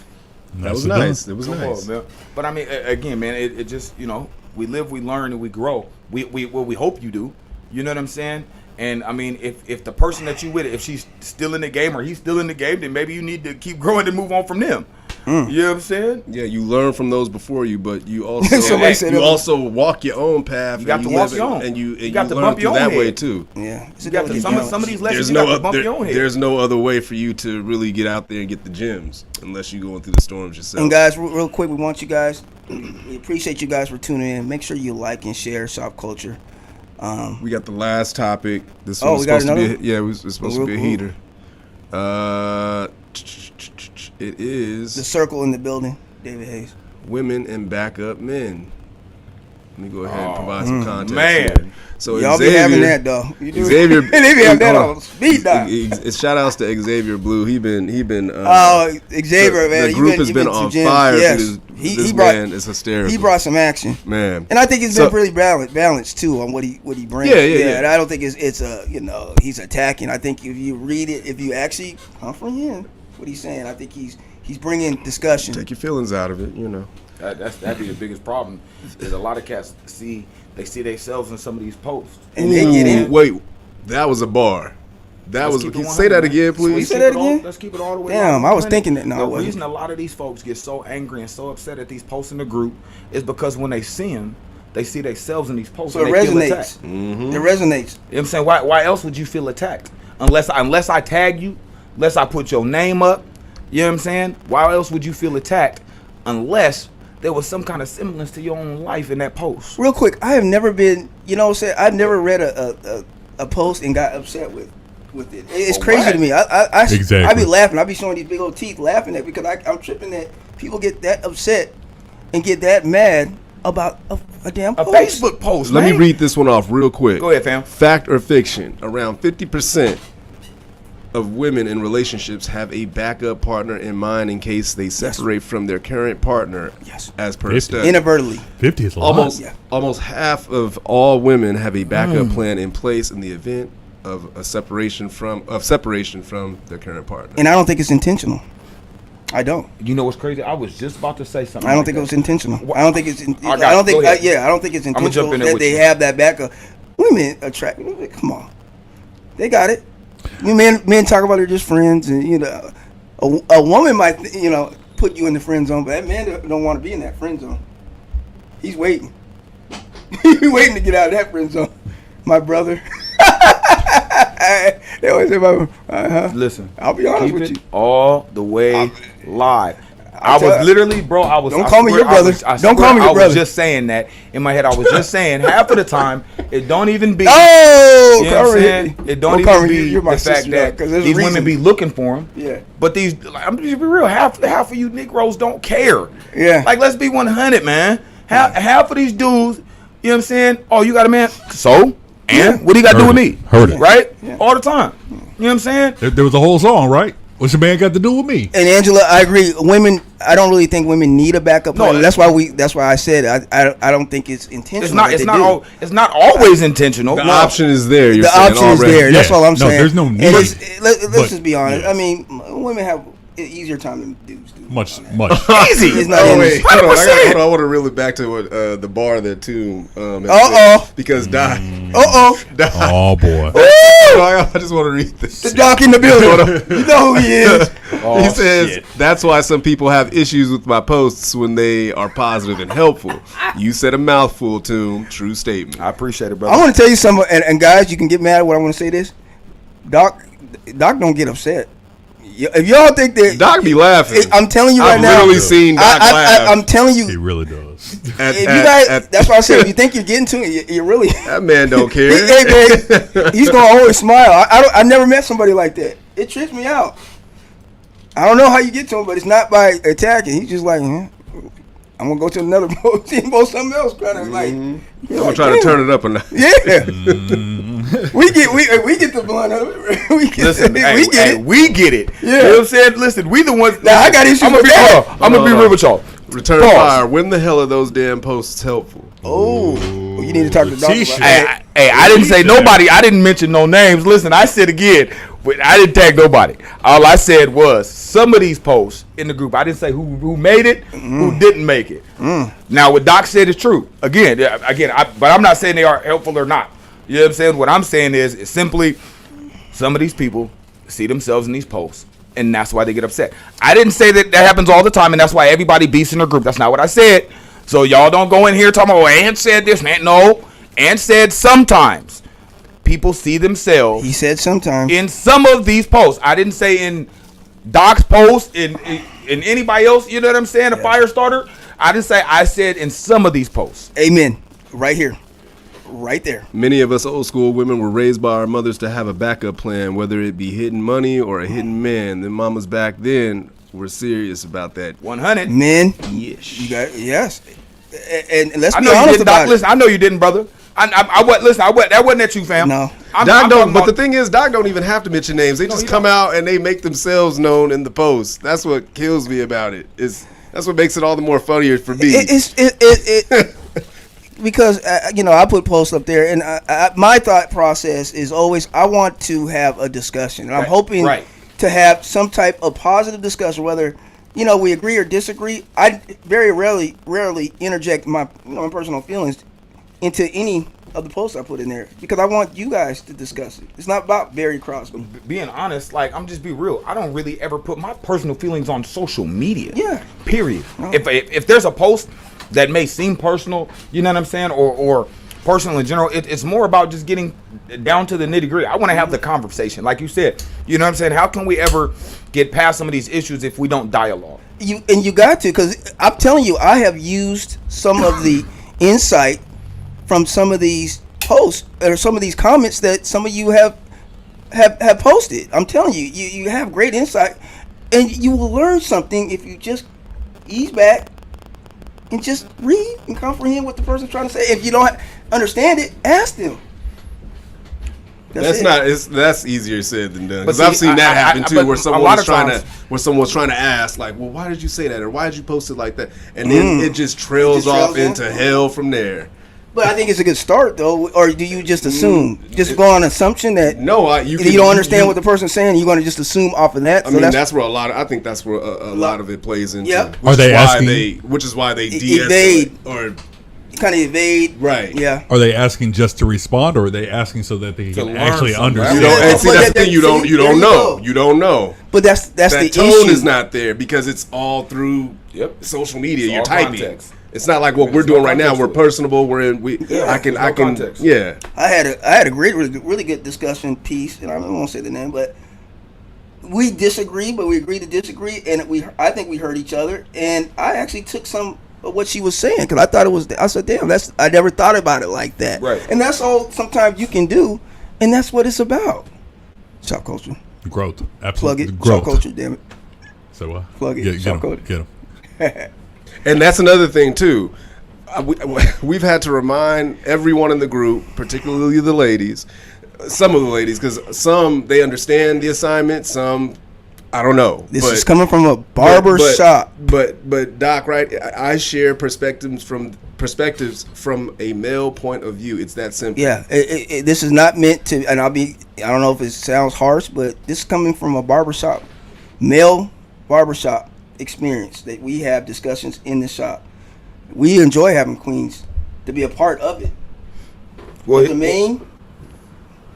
That was nice. It was Come nice. on, man. But I mean, again, man, it just, we live, we learn, and we grow. We hope you do. You know what I'm saying? And I mean, if the person that you with, if she's still in the game or he's still in the game, then maybe you need to keep growing and move on from them. You know what I'm saying? Yeah, you learn from those before you, but you also also walk your own path. You got to walk your own, and you got to learn bump your through own that way head. too. Yeah, You got to, some of these lessons you got to bump your own head. There's no other way for you to really get out there and get the gems unless you're going through the storms yourself. And guys, real quick, we want you guys. We appreciate you guys for tuning in. Make sure you like and share Shop Culture. We got the last topic. This Oh, was we got supposed to another? be it's supposed to be a heater. It The is circle in the building, David Hayes. women and backup men. Let me go ahead and provide some context. man. here. So Y'all Xavier, be having that though. You do. Xavier, they be having that on speed dial. Shout outs to Xavier Blue. He been. Oh, Xavier, man, The group has been on fire. Yes. This man is hysterical. He brought some action, man, and I think it's been pretty balanced too on what he brings. Yeah. And I don't think it's a he's attacking. I think if you read it, if you actually comprehend what he's saying, I think he's bringing discussion. Take your feelings out of it, That'd be the biggest problem. Is a lot of cats see themselves in some of these posts. And they get in. Wait, that was a bar. Can you say that again, please? Say that again? Let's keep it all the way. Damn, I was thinking that. No, the I wasn't. reason a lot of these folks get so angry and so upset at these posts in the group is because when they see them, they see themselves in these posts. So and it they feel resonates. attacked. It resonates. You know what I'm saying? Why else would you feel attacked? Unless I tag you, unless I put your name up. You know what I'm saying? Why else would you feel attacked? Unless there was some kind of semblance to your own life in that post. Real quick, I have never been, I've never read a post and got upset with it. It's crazy to me. I be laughing. I be showing these big old teeth laughing at because I'm tripping that people get that upset and get that mad about a damn post. A Facebook post, Let man. me read this one off real quick. Go ahead, fam. Fact or fiction? Around 50% of women in relationships have a backup partner in mind in case they separate from their current partner. Yes. As per study. Inadvertently. 50 is a lot. Almost half of all women have a backup plan in place in the event of separation from their current partner. And I don't think it's intentional. I don't. You know what's crazy? I was just about to say something. I don't think it was intentional. I don't think it's. I don't think it's I'ma jump intentional in there that with they you. have that backup. Women attract. Come on, they got it. Men talk about they're just friends, and a woman might put you in the friend zone, but that man don't want to be in that friend zone. He's waiting. He's waiting to get out of that friend zone. My brother. They always say, listen, I'll be honest keep with it you. all the way live. I was literally, bro. I was. Don't call me your brother. Don't call me your brother. I was just saying that in my head. I was just saying half of the time it don't even be. Oh, you know what I'm saying? It don't even be the fact that these women be looking for him. Yeah. But these, like, I'm just be real. Half of you Negroes don't care. Yeah. Like, let's be 100, man. Half of these dudes, you know what I'm saying? Oh, you got a man. So, and what do you got to do with me? Heard it. Right? Yeah. All the time. You know what I'm saying? There was a whole song, right? What's your man got to do with me? And Angela, I agree. Women, I don't really think women need a backup plan. That's why I said I don't think it's intentional. It's not always intentional. The option is there. The option is there. That's all I'm saying. There's no need. Let's just be honest. I mean, women have an easier time than dudes do. Much easy. It's not hold on. I want to reel it back to what the bar that too. Because Doc. Oh boy. I just want to read this. The Doc in the building. You know who he is. He says that's why some people have issues with my posts when they are positive and helpful. You said a mouthful, Toom. True statement. I appreciate it, brother. I want to tell you something, and guys, you can get mad when I want to say this. Doc don't get upset. If y'all think that Doc be laughing, I'm telling you right now. I've literally seen Doc laugh. I'm telling you, he really does. That's why I said if you think you're getting to it, you really. That man don't care. He's gonna always smile. I never met somebody like that. It trips me out. I don't know how you get to him, but it's not by attacking. He's just like, I'm gonna go to another team, post something else, kind of like. I'm gonna try to turn it up a notch. Yeah. We get the blunt of it. We get it. Yeah. You know what I'm saying? Listen, we the ones. Now I got issues with that. I'm gonna be real with y'all. Return fire. When the hell are those damn posts helpful? Oh, you need to talk to Doc about that. Hey, I didn't say nobody. I didn't mention no names. Listen, I said again, I didn't tag nobody. All I said was some of these posts in the group. I didn't say who made it, who didn't make it. Now, what Doc said is true. Again, but I'm not saying they are helpful or not. You know what I'm saying? What I'm saying is simply some of these people see themselves in these posts, and that's why they get upset. I didn't say that happens all the time, and that's why everybody beefs in their group. That's not what I said. So y'all don't go in here talking about, Ant said this, man. No, Ant said sometimes people see themselves. He said sometimes. In some of these posts. I didn't say in Doc's post, in anybody else, you know what I'm saying, a fire starter. I said in some of these posts. Amen. Right here. Right there. Many of us old school women were raised by our mothers to have a backup plan, whether it be hidden money or a hidden man. The mamas back then were serious about that. 100. Men. Yes. You got yes. And let's be honest about it. Listen, I know you didn't, brother. That wasn't at you, fam. No. Doc don't. But the thing is, Doc don't even have to mention names. They just come out and they make themselves known in the post. That's what kills me about it. That's what makes it all the more funnier for me. Because I put posts up there, and my thought process is always I want to have a discussion, and I'm hoping to have some type of positive discussion, whether we agree or disagree. I very rarely interject my personal feelings into any of the posts I put in there because I want you guys to discuss it. It's not about Barry Crosby. Being honest, I'm just be real. I don't really ever put my personal feelings on social media. Yeah. Period. No. If there's a post that may seem personal, you know what I'm saying, or personal in general, it's more about just getting down to the nitty gritty. I want to have the conversation, like you said. You know what I'm saying? How can we ever get past some of these issues if we don't dialogue? You got to, because I'm telling you, I have used some of the insight from some of these posts or some of these comments that some of you have posted. I'm telling you, you have great insight, and you will learn something if you just ease back and just read and comprehend what the person's trying to say. If you don't understand it, ask them. That's easier said than done. Because I've seen that happen too, where someone's trying to ask, like, well, why did you say that, or why did you post it like that, and then it just trails off into hell from there. But I think it's a good start, though. Or do you just assume, just go on assumption that you don't understand what the person's saying? You're going to just assume off of that. I mean, that's where I think that's where a lot of it plays into. Yep. Are they asking? Which is why they evade or kind of evade. Right. Yeah. Are they asking just to respond, or are they asking so that they can actually understand? That's the thing. You don't know. You don't know. But that's the tone issue. is not there because it's all through social media. You're typing. Context. It's not like what we're doing right now. We're personable. I can. Yeah. I had a great, really good discussion piece, and I don't want to say the name, but we disagree, but we agree to disagree, and I think we heard each other. And I actually took some of what she was saying because I thought it was. I said, "Damn, I never thought about it like that." Right. And that's all. Sometimes you can do, and that's what it's about. Shop culture. Growth. Absolutely. Plug it. Growth. Shop culture. Damn it. So what? Plug it. Shop culture. Get him. And that's another thing too. We've had to remind everyone in the group, particularly the ladies, some of the ladies, because some they understand the assignment, some I don't know. This is coming from a barber shop. But Doc, right? I share perspectives from a male point of view. It's that simple. Yeah, this is not meant to, and I don't know if it sounds harsh, but this is coming from a barbershop, male barbershop experience that we have discussions in the shop. We enjoy having queens to be a part of it. Well, but the main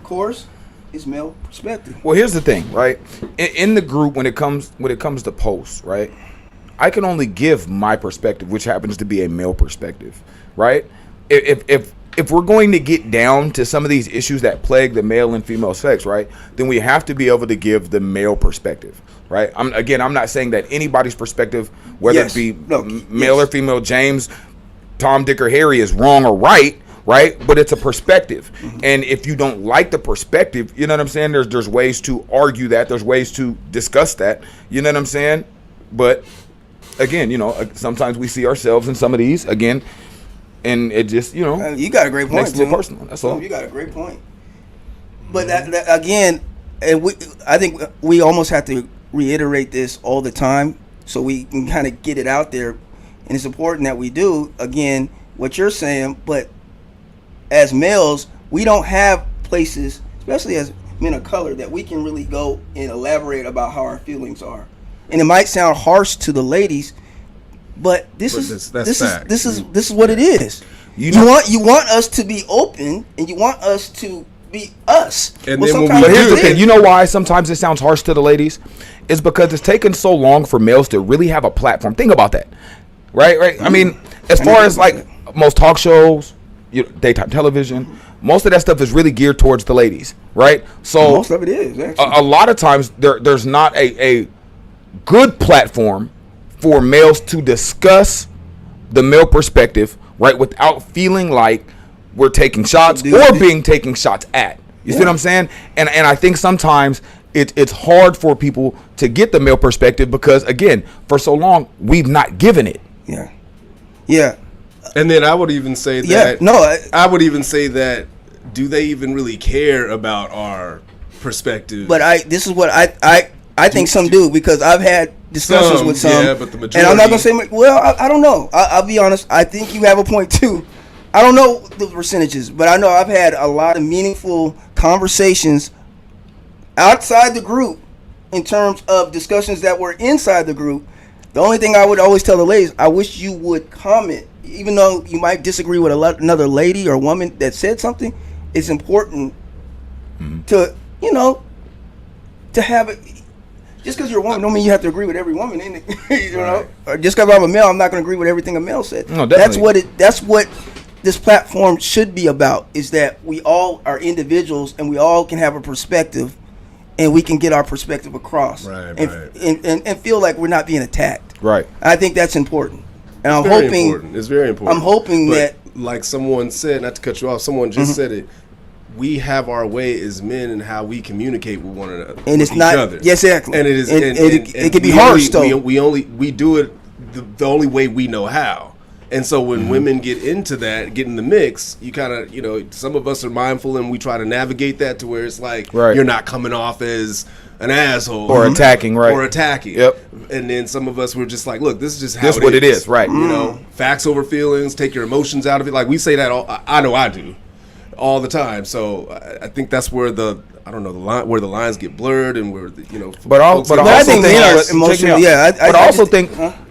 course is male perspective. Well, here's the thing, right? In the group, when it comes to posts, right? I can only give my perspective, which happens to be a male perspective, right? If we're going to get down to some of these issues that plague the male and female sex, right, then we have to be able to give the male perspective, right? I'm not saying that anybody's perspective, whether it be male or female, James, Tom, Dick, or Harry, is wrong or right? But it's a perspective. Mm-hmm. And if you don't like the perspective, you know what I'm saying? There's ways to argue that. There's ways to discuss that. You know what I'm saying? But again, sometimes we see ourselves in some of these, again, and it just, you got a great point. Makes it a little personal. That's all. You got a great point. But that again, and I think we almost have to reiterate this all the time so we can kind of get it out there. And it's important that we do, again, what you're saying, but as males, we don't have places, especially as men of color, that we can really go and elaborate about how our feelings are. And it might sound harsh to the ladies, but this is what it is. You want us to be open, and you want us to be us. And well, then but here's the thing. You know why sometimes it sounds harsh to the ladies? It's because it's taken so long for males to really have a platform. Think about that, right? Mm-hmm. I mean, as far as like most talk shows, daytime television, most of that stuff is really geared towards the ladies, right? So most of it is actually. A lot of times there's not a good platform for males to discuss the male perspective, right, without feeling like we're taking shots or being taken shots at. You see what I'm saying? And I think sometimes it's hard for people to get the male perspective because, again, for so long we've not given it. Yeah. And then I would even say that I would even say that do they even really care about our perspective? But this is what I think some do, because I've had discussions with some. Yeah, but the majority. And I'm not gonna say, well, I don't know. I'll be honest. I think you have a point too. I don't know the percentages, but I know I've had a lot of meaningful conversations outside the group in terms of discussions that were inside the group. The only thing I would always tell the ladies, I wish you would comment. Even though you might disagree with another lady or woman that said something, it's important to, to have it. Just because you're a woman don't mean you have to agree with every woman, in it. Know? Or just because I'm a male, I'm not going to agree with everything a male said. No, definitely. That's what this platform should be about, is that we all are individuals and we all can have a perspective and we can get our perspective across. And feel like we're not being attacked. Right. I think that's important. And I'm hoping it's very important. I'm hoping that, like someone said, not to cut you off, someone just said it. We have our way as men and how we communicate with one another, and it's not other. Yes, exactly. And it is, it can be harsh though. We do it the only way we know how. And so when women get into that, get in the mix, you kind of, some of us are mindful and we try to navigate that to where it's like you're not coming off as an asshole or attacking, right? Or attacking. Yep. And then some of us were just like, look, this is just how this what it is, right? Facts over feelings, take your emotions out of it. Like we say that I know I do all the time. So I think that's where the lines get blurred and where But I think emotional.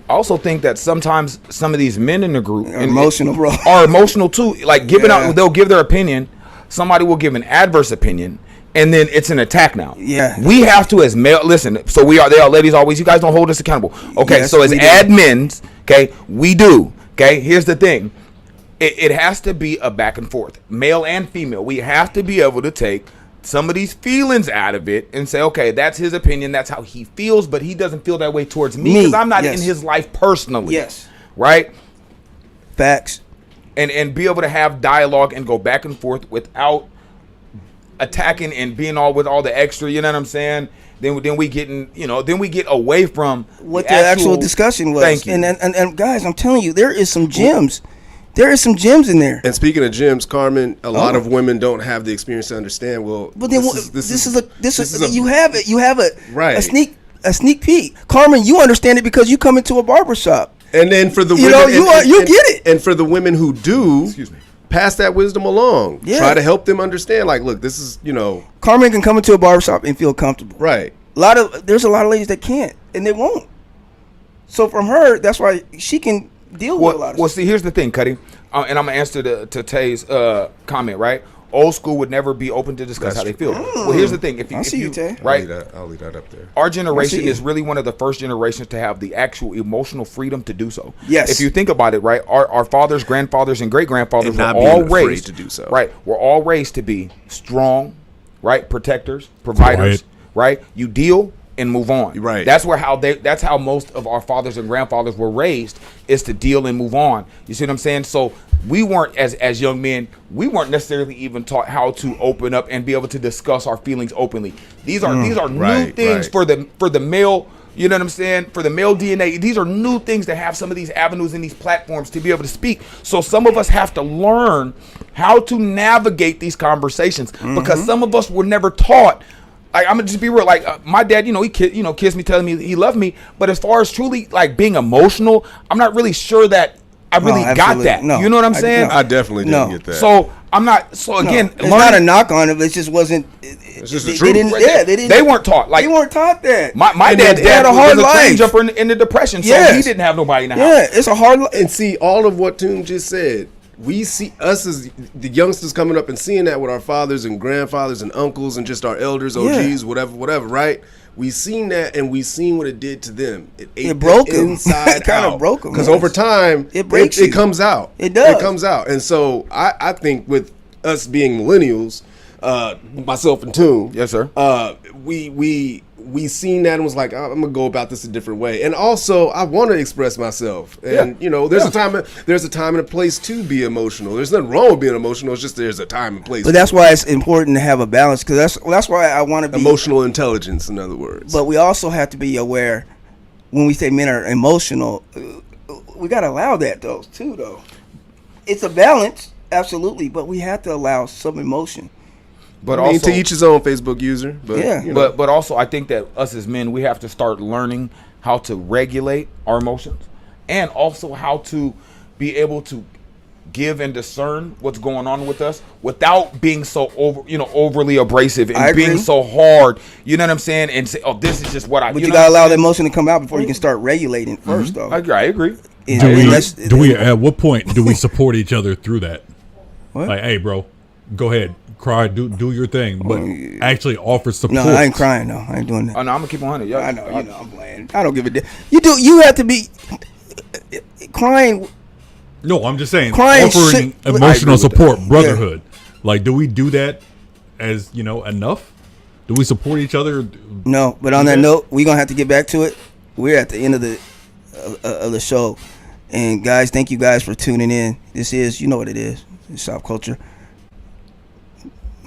I also think that sometimes some of these men in the group are emotional too. Like giving out, they'll give their opinion. Somebody will give an adverse opinion, and then it's an attack now. Yeah, we have to, as male. Listen, so they are ladies always. You guys don't hold us accountable. Okay, yes, so as admins, okay, we do. Okay, here's the thing. It has to be a back and forth, male and female. We have to be able to take some of these feelings out of it and say, okay, that's his opinion, that's how he feels, but he doesn't feel that way towards me because I'm not in his life personally. Yes. Right? Facts. And be able to have dialogue and go back and forth without attacking and being all with all the extra, you know what I'm saying? Then we get away from what the actual discussion was. Thank you. And guys, I'm telling you, there is some gems. There is some gems in there. And speaking of gems, Carmen, a lot of women don't have the experience to understand. Well, but then you have a sneak peek. Carmen, you understand it because you come into a barbershop. And then for the women, you get it. And for the women who do, pass that wisdom along. Yeah. Try to help them understand. Like, look, this is, Carmen can come into a barbershop and feel comfortable. Right. There's a lot of ladies that can't, and they won't. So from her, that's why she can deal with a lot of stuff. See, here's the thing, Cuddy, and I'm gonna answer to Tay's comment, right? Old school would never be open to discuss how they feel. Well, here's the thing. If you Tay. Right? I'll leave that up there. Our generation is really one of the first generations to have the actual emotional freedom to do so. Yes. If you think about it, right, our fathers, grandfathers, and great-grandfathers were all raised to do so. Right. We're all raised to be strong, right? Protectors, providers, right? You deal and move on. Right. That's how most of our fathers and grandfathers were raised, is to deal and move on. You see what I'm saying? So we weren't, as young men, we weren't necessarily even taught how to open up and be able to discuss our feelings openly. These are new things for the male. You know what I'm saying? For the male DNA, these are new things to have some of these avenues and these platforms to be able to speak. So some of us have to learn how to navigate these conversations because some of us were never taught. Like, I'm gonna just be real. Like my dad, he kissed me, telling me he loved me. But as far as truly like being emotional, I'm not really sure that I really got that. No, you know what I'm saying? I definitely didn't get that. So I'm not. So again, it's not a knock on it. It just wasn't. It's just the truth. They weren't taught. Like they weren't taught that. My dad had a hard life. Train jumper in the Depression, so he didn't have nobody in the house. Yeah, it's a hard life. And see, all of what Toon just said, we see us as the youngsters coming up and seeing that with our fathers and grandfathers and uncles and just our elders, OGs, whatever, right? We seen that and we seen what it did to them. It broke them inside kind out. of broke them because over time it breaks. It comes out. It does. It comes out. And so I think with us being millennials, myself and Toon, yes sir, we seen that and was like, I'm gonna go about this a different way. And also, I want to express myself. And there's a time and a place to be emotional. There's nothing wrong with being emotional. It's just there's a time and place. But that's why it's important to have a balance, because that's why I want to be emotional intelligence, in other words. But we also have to be aware when we say men are emotional. We gotta allow that though. It's a balance, absolutely, but we have to allow some emotion. But also, to each his own, Facebook user. But but also I think that us as men, we have to start learning how to regulate our emotions, and also how to be able to give and discern what's going on with us without being so overly abrasive and being so hard. You know what I'm saying? And say, oh, this is just what I. But you gotta allow the emotion to come out before you can start regulating first, though. I agree. Do we? At what point do we support each other through that? What? Like, hey, bro, go ahead. Cry, do your thing, but actually offer support. No, I ain't crying. No, I ain't doing that. Oh no, I'm gonna keep 100. I know, I'm playing. I don't give a damn. You have to be crying. No, I'm just saying, crying offering emotional support, brotherhood. Yeah. Like, do we do that as enough? Do we support each other? No, but on that note, we're gonna have to get back to it. We're at the end of the show, and guys, thank you guys for tuning in. This is, you know what it is, it's Shopkulture.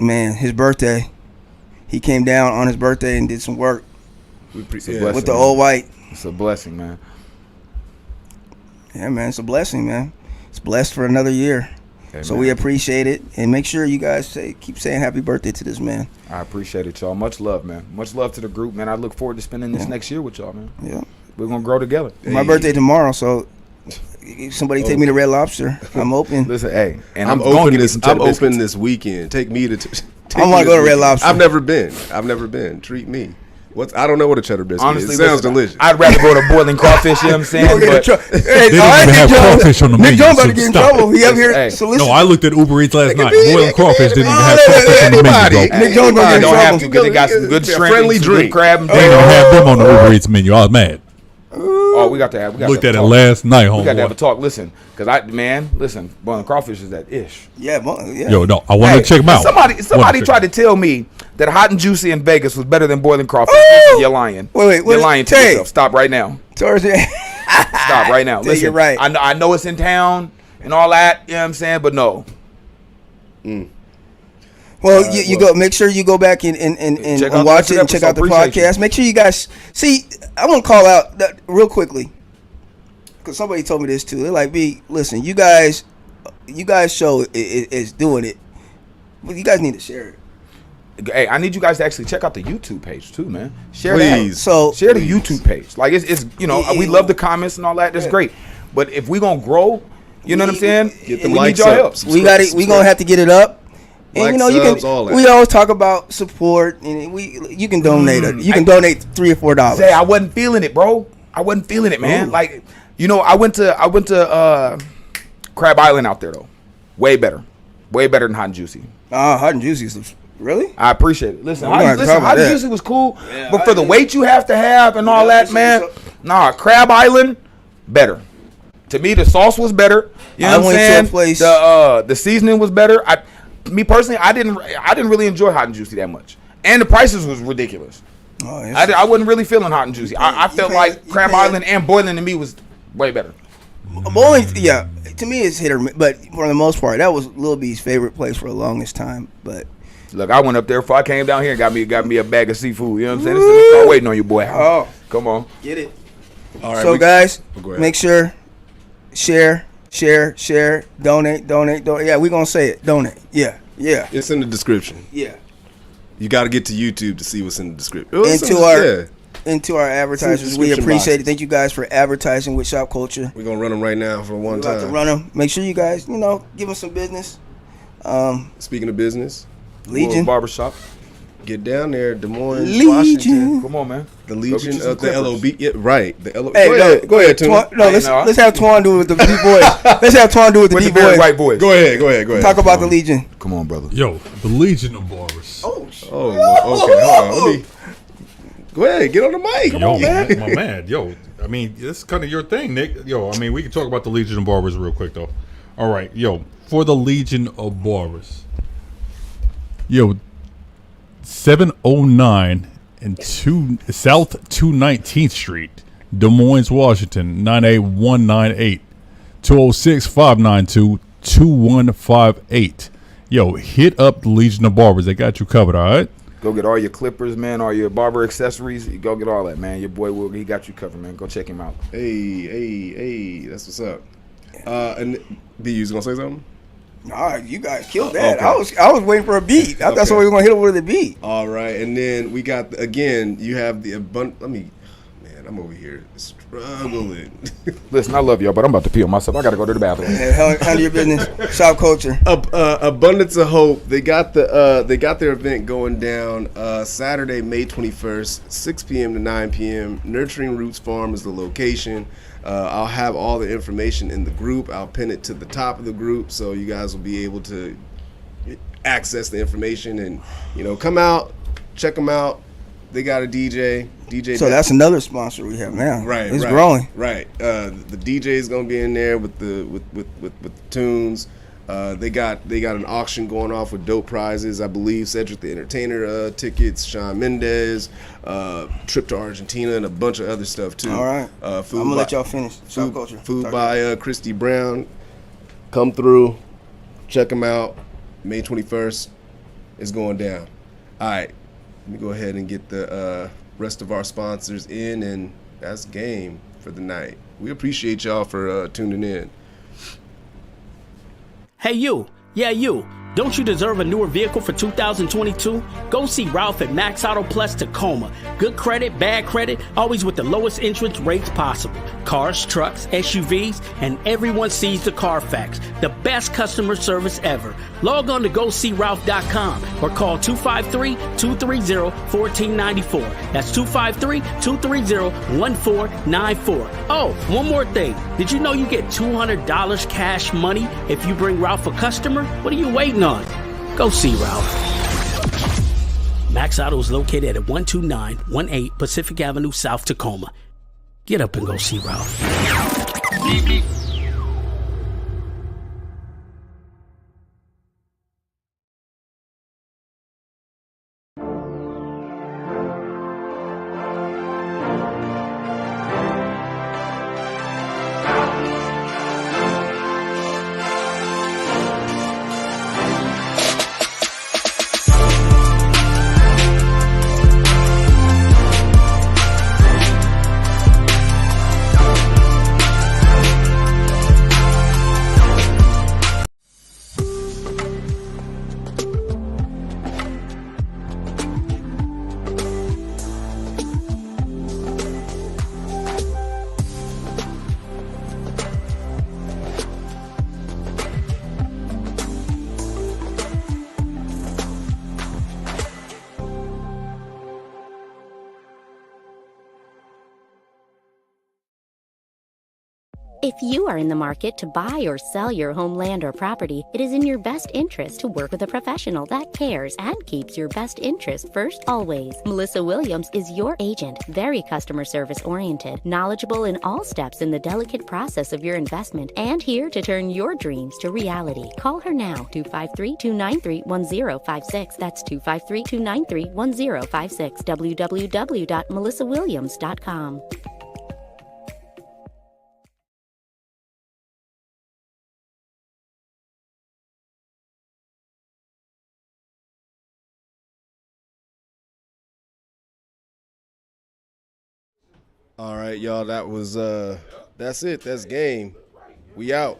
Man, his birthday. He came down on his birthday and did some work with the old white. It's a blessing, man. Yeah, man, it's a blessing, man. It's blessed for another year. Hey, so we appreciate it, and make sure you guys keep saying happy birthday to this man. I appreciate it, y'all. Much love, man. Much love to the group, man. I look forward to spending this next year with y'all, man. Yeah, we're gonna grow together. My birthday tomorrow, so if somebody take me to Red Lobster, I'm open. Listen, hey, and I'm open this weekend. Take me to. I want to go to Red Lobster. I've never been. Treat me. I don't know what a cheddar biscuit honestly, is. It sounds delicious. I'd rather go to boiling crawfish, you know what I'm saying? They don't even have crawfish on the menu. Nick Jones about to get in trouble. He up here soliciting. No, I looked at Uber Eats last night. Boiling crawfish didn't even have crawfish on the menu. Nick Jones about to get in trouble. Don't have to, because they got some good shrimp, friendly drink, crab, and they don't have them on the Uber Eats menu. I was mad. Oh, we got to have. Looked at it last night, homeboy. We got to have a talk. Listen, because boiling crawfish is that ish. Yeah. Yo, no, I want to check them out. Somebody tried to tell me that Hot and Juicy in Vegas was better than boiling crawfish, you're lying. Wait, you're lying to yourself. Stop right now. Stop right now. Listen, you're right. I know it's in town and all that. You know what I'm saying? But no. Well, you go. Make sure you go back and watch it and check out the podcast. Make sure you guys see. I want to call out that real quickly because somebody told me this too. They're like, "B, listen, you guys show is doing it, but you guys need to share it." Hey, I need you guys to actually check out the YouTube page too, man. Share Please. that. So share the YouTube page. Like it's we love the comments and all that. That's great. But if we gonna grow, you know what I'm saying? Get the we likes need your up. help. We gonna have to get it up. And Like, you subs, can. all that. We always talk about support, and you can donate. You can donate $3 or $4. Say I wasn't feeling it, bro. I wasn't feeling it, man. Ooh. Like I went to Crab Island out there though. Way better than Hot and Juicy. Hot and Juicy is really. I appreciate it. Listen, We're gonna have to talk Hot about and that. Juicy was cool, but for the weight you have to have and all that, man, Crab Island better. To me, the sauce was better. You know what I'm saying? To a place. The seasoning was better. Me personally, I didn't really enjoy Hot and Juicy that much, and the prices was ridiculous. I wasn't really feeling Hot and Juicy. I felt like Crab Island and Boiling to me was way better. Bowling, yeah, to me it's hit or miss, but for the most part, that was Lil B's favorite place for the longest time. But look, I went up there before I came down here and got me a bag of seafood. You know what I'm saying? This is waiting on you, boy. Oh, come on, get it. All right, so guys, go ahead. make sure share, donate. Yeah, we're gonna say it. Donate. Yeah. It's in the description. Yeah. You got to get to YouTube to see what's in the description. Into our advertisers, we appreciate it. Thank you guys for advertising with Shopkulture. We're gonna run them right now for one time. We're about to run them. Make sure you guys, give them some business. Speaking of business, Legion Barbershop. Get down there, Des Moines, Legion. Washington. Come on, man. The Legion some of the Clippers. LOB. Yeah, right. The LOB. Hey, go ahead, Tune. Let's have Twan do it with the D boys. Let's have Twan do it with the D boys. White boys. Go ahead. Talk about the Legion. Come on, brother. Yo, the Legion of Barbers. Oh, okay. Hold on. Let me. Go ahead. Get on the mic. Yo, man, my man. Yo, I mean, it's kind of your thing, Nick. Yo, I mean, we can talk about the Legion of Barbers real quick, though. All right. Yo, for the Legion of Barbers. Yo, 709 and South 219th Street, Des Moines, Washington, 98198. 206-592-2158. Yo, hit up the Legion of Barbers. They got you covered, all right? Go get all your clippers, man, all your barber accessories. You go get all that, man. Your boy Will, he got you covered, man. Go check him out. Hey, that's what's up. And B, you was gonna say something? Nah, you guys killed that. Okay. I was waiting for a beat. I thought somebody was gonna hit him with a beat. All right, and then we got you have the I'm over here struggling. Listen, I love y'all, but I'm about to pee on myself. I gotta go to the bathroom. Handle your business. Shopkulture. Abundance of Hope. They got their event going down Saturday, May 21st, 6 p.m. to 9 p.m. Nurturing Roots Farm is the location. I'll have all the information in the group. I'll pin it to the top of the group so you guys will be able to access the information and come out, check them out. They got a DJ. So that's another sponsor we have now. Right, it's growing. Right. The DJ is gonna be in there with the tunes. They got an auction going off with dope prizes. I believe Cedric the Entertainer tickets, Shawn Mendes, trip to Argentina, and a bunch of other stuff too. All right. I'm gonna let y'all finish. Shopkulture. Food by Christy Brown. Come through, check them out. May 21st is going down. All right. Let me go ahead and get the rest of our sponsors in, and that's game for the night. We appreciate y'all for tuning in. Hey, you. Yeah, you. Don't you deserve a newer vehicle for 2022? Go see Ralph at Max Auto Plus Tacoma. Good credit, bad credit, always with the lowest interest rates possible. Cars, trucks, SUVs, and everyone sees the Carfax. The best customer service ever. Log on to GoSeeRalph.com or call 253-230-1494. That's 253-230-1494. Oh, one more thing. Did you know you get $200 cash money if you bring Ralph a customer? What are you waiting on? Go see Ralph. Max Auto is located at 12918 Pacific Avenue, South Tacoma. Get up and go see Ralph. If you are in the market to buy or sell your home, land, or property, it is in your best interest to work with a professional that cares and keeps your best interest first always. Melissa Williams is your agent, very customer service oriented, knowledgeable in all steps in the delicate process of your investment, and here to turn your dreams to reality. Call her now, 253-293-1056. That's 253-293-1056, www.melissawilliams.com. All right, y'all. That was that's it. That's game. We out.